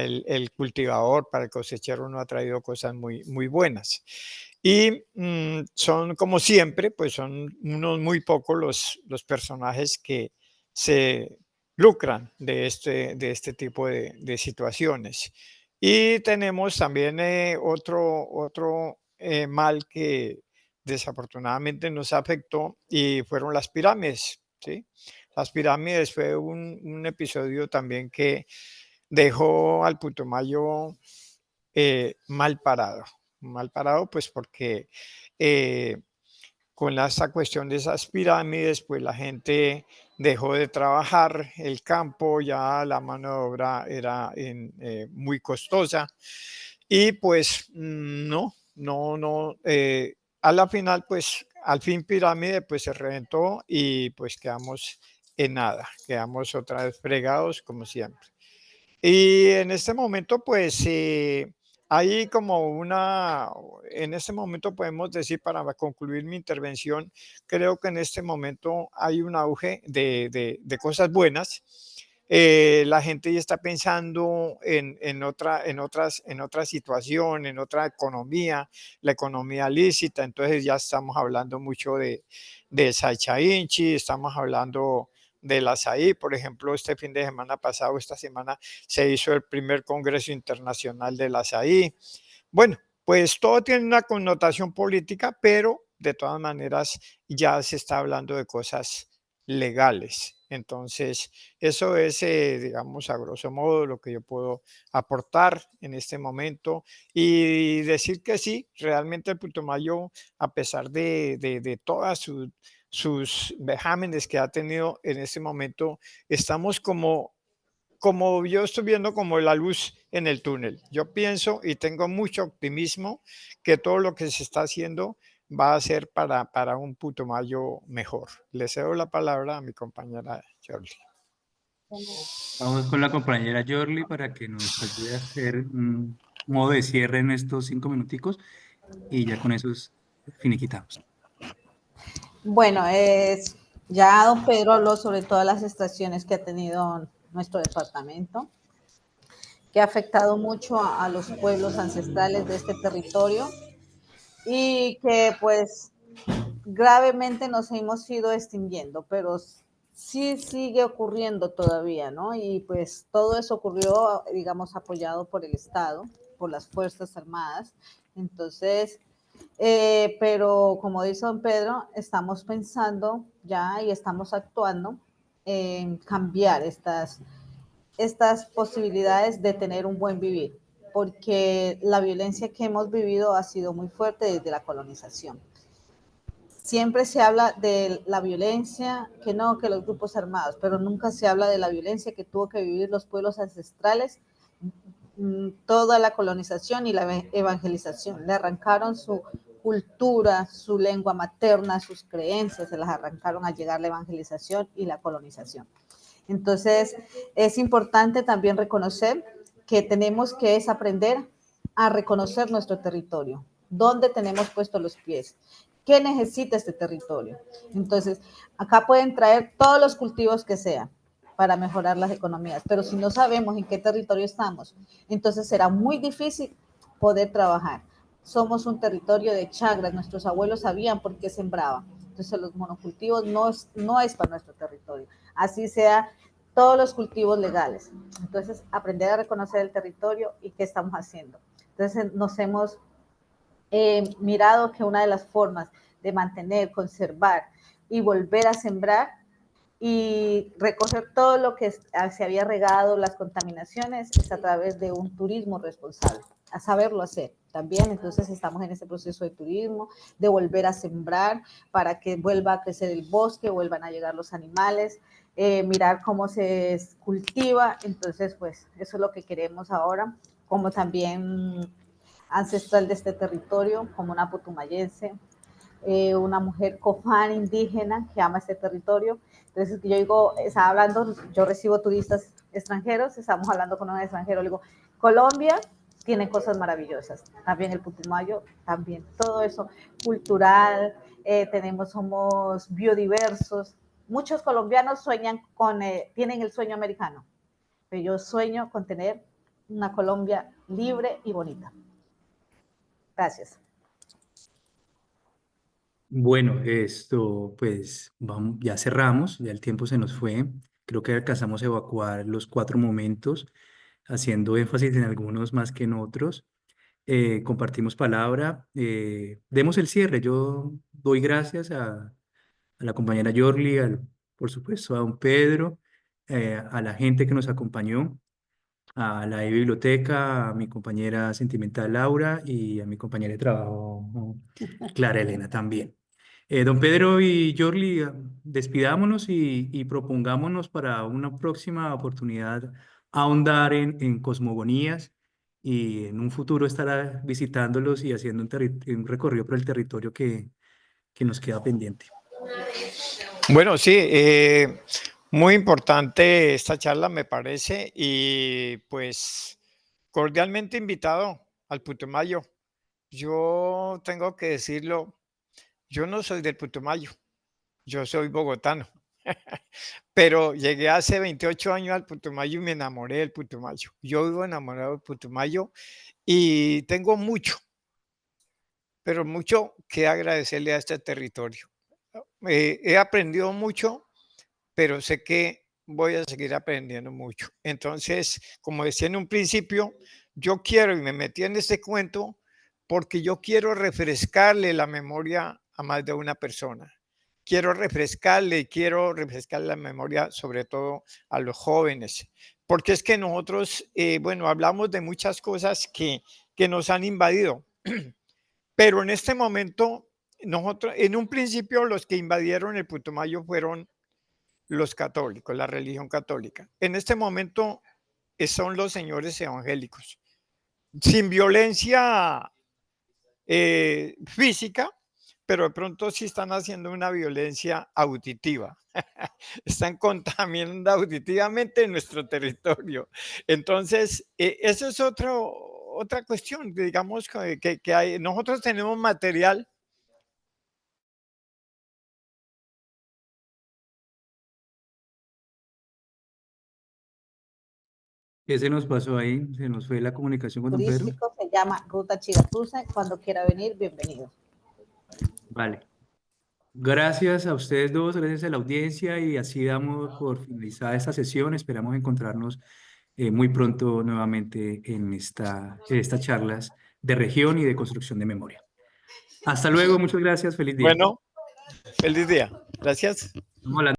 el cultivador, para el cosechero, no ha traído cosas muy buenas. Y son, como siempre, pues son unos muy pocos los personajes que se lucran de este tipo de situaciones. Y tenemos también otro mal que desafortunadamente nos afectó, y fueron las pirámides, ¿sí? Las pirámides fue un episodio también que dejó al Putumayo mal parado, pues porque con esta cuestión de esas pirámides, pues la gente dejó de trabajar, el campo, ya la mano de obra era muy costosa, y pues no, a la final, pues al fin pirámide pues se reventó y pues quedamos en nada, quedamos otra vez fregados como siempre. Y en este momento, pues, hay como en este momento podemos decir, para concluir mi intervención, creo que en este momento hay un auge de cosas buenas. La gente ya está pensando en otra situación, en otra economía, la economía lícita, entonces ya estamos hablando mucho de Sacha Inchi, estamos hablando del açaí, por ejemplo, este fin de semana pasado, esta semana se hizo el primer Congreso Internacional del Açaí. Bueno, pues todo tiene una connotación política, pero de todas maneras ya se está hablando de cosas legales. Entonces, eso es, digamos, a grosso modo lo que yo puedo aportar en este momento y decir que sí, realmente el Putumayo, a pesar de todas sus vejámenes que ha tenido en este momento, estamos como yo estoy viendo como la luz en el túnel. Yo pienso y tengo mucho optimismo que todo lo que se está haciendo va a ser para un Putumayo mejor. Le cedo la palabra a mi compañera Jordi. Vamos con la compañera Yorli para que nos ayude a hacer un modo de cierre en estos 5 minuticos y ya con eso finiquitamos. Bueno, ya don Pedro habló sobre todas las estaciones que ha tenido nuestro departamento, que ha afectado mucho a los pueblos ancestrales de este territorio y que pues gravemente nos hemos ido extinguiendo, pero sí sigue ocurriendo todavía, ¿no? Y pues todo eso ocurrió, digamos, apoyado por el Estado, por las Fuerzas Armadas. Entonces, pero como dice don Pedro, estamos pensando ya y estamos actuando en cambiar estas posibilidades de tener un buen vivir, porque la violencia que hemos vivido ha sido muy fuerte desde la colonización. Siempre se habla de la violencia, que no, que los grupos armados, pero nunca se habla de la violencia que tuvo que vivir los pueblos ancestrales, toda la colonización y la evangelización. Le arrancaron su cultura, su lengua materna, sus creencias, se las arrancaron al llegar la evangelización y la colonización. Entonces, es importante también reconocer que tenemos que es aprender a reconocer nuestro territorio, dónde tenemos puestos los pies, qué necesita este territorio. Entonces, acá pueden traer todos los cultivos que sean para mejorar las economías, pero si no sabemos en qué territorio estamos, entonces será muy difícil poder trabajar. Somos un territorio de chagras, nuestros abuelos sabían por qué sembraban. Entonces, los monocultivos no es para nuestro territorio. Así sea todos los cultivos legales. Entonces, aprender a reconocer el territorio y qué estamos haciendo. Entonces, nos hemos mirado que una de las formas de mantener, conservar y volver a sembrar y recoger todo lo que se había regado, las contaminaciones, es a través de un turismo responsable, a saberlo hacer también. Entonces estamos en ese proceso de turismo, de volver a sembrar para que vuelva a crecer el bosque, vuelvan a llegar los animales, mirar cómo se cultiva. Entonces, pues eso es lo que queremos ahora, como también ancestral de este territorio, como una putumayense, una mujer cofán indígena que ama este territorio. Entonces, yo digo, estaba hablando, yo recibo turistas extranjeros, estamos hablando con un extranjero, le digo, Colombia tiene cosas maravillosas, también el Putumayo, también todo eso cultural, somos biodiversos. Muchos colombianos sueñan tienen el sueño americano, pero yo sueño con tener una Colombia libre y bonita. Gracias. Bueno, esto pues vamos, ya cerramos, ya el tiempo se nos fue. Creo que alcanzamos a evacuar los 4 momentos, haciendo énfasis en algunos más que en otros. Compartimos palabra, demos el cierre. Yo doy gracias a la compañera Yorli, por supuesto a don Pedro, a la gente que nos acompañó, a la biblioteca, a mi compañera sentimental Laura y a mi compañera de trabajo Clara Elena también. Don Pedro y Yorli, despidámonos y propongámonos para una próxima oportunidad ahondar en cosmogonías y en un futuro estará visitándolos y haciendo un recorrido por el territorio que nos queda pendiente. Bueno, sí, muy importante esta charla me parece y pues cordialmente invitado al Putumayo. Yo tengo que decirlo, yo no soy del Putumayo, yo soy bogotano, pero llegué hace 28 años al Putumayo y me enamoré del Putumayo. Yo vivo enamorado del Putumayo y tengo mucho, pero mucho que agradecerle a este territorio. He aprendido mucho, pero sé que voy a seguir aprendiendo mucho. Entonces, como decía en un principio, yo quiero y me metí en este cuento porque yo quiero refrescarle la memoria a más de una persona. Quiero refrescarle la memoria sobre todo a los jóvenes, porque es que nosotros, bueno, hablamos de muchas cosas que nos han invadido, pero en este momento, nosotros, en un principio los que invadieron el Putumayo fueron los católicos, la religión católica. En este momento son los señores evangélicos, sin violencia física, pero de pronto sí están haciendo una violencia auditiva. Están contaminando auditivamente nuestro territorio. Entonces, esa es otra cuestión, digamos, que hay. Nosotros tenemos material. ¿Qué se nos pasó ahí? ¿Se nos fue la comunicación con don Pedro? Turístico, se llama Ruta Chigatusa. Cuando quiera venir, bienvenido. Vale. Gracias a ustedes dos, gracias a la audiencia y así damos por finalizada esta sesión. Esperamos encontrarnos muy pronto nuevamente en estas charlas de región y de construcción de memoria. Hasta luego, muchas gracias, feliz día. Bueno, feliz día. Gracias. Estamos hablando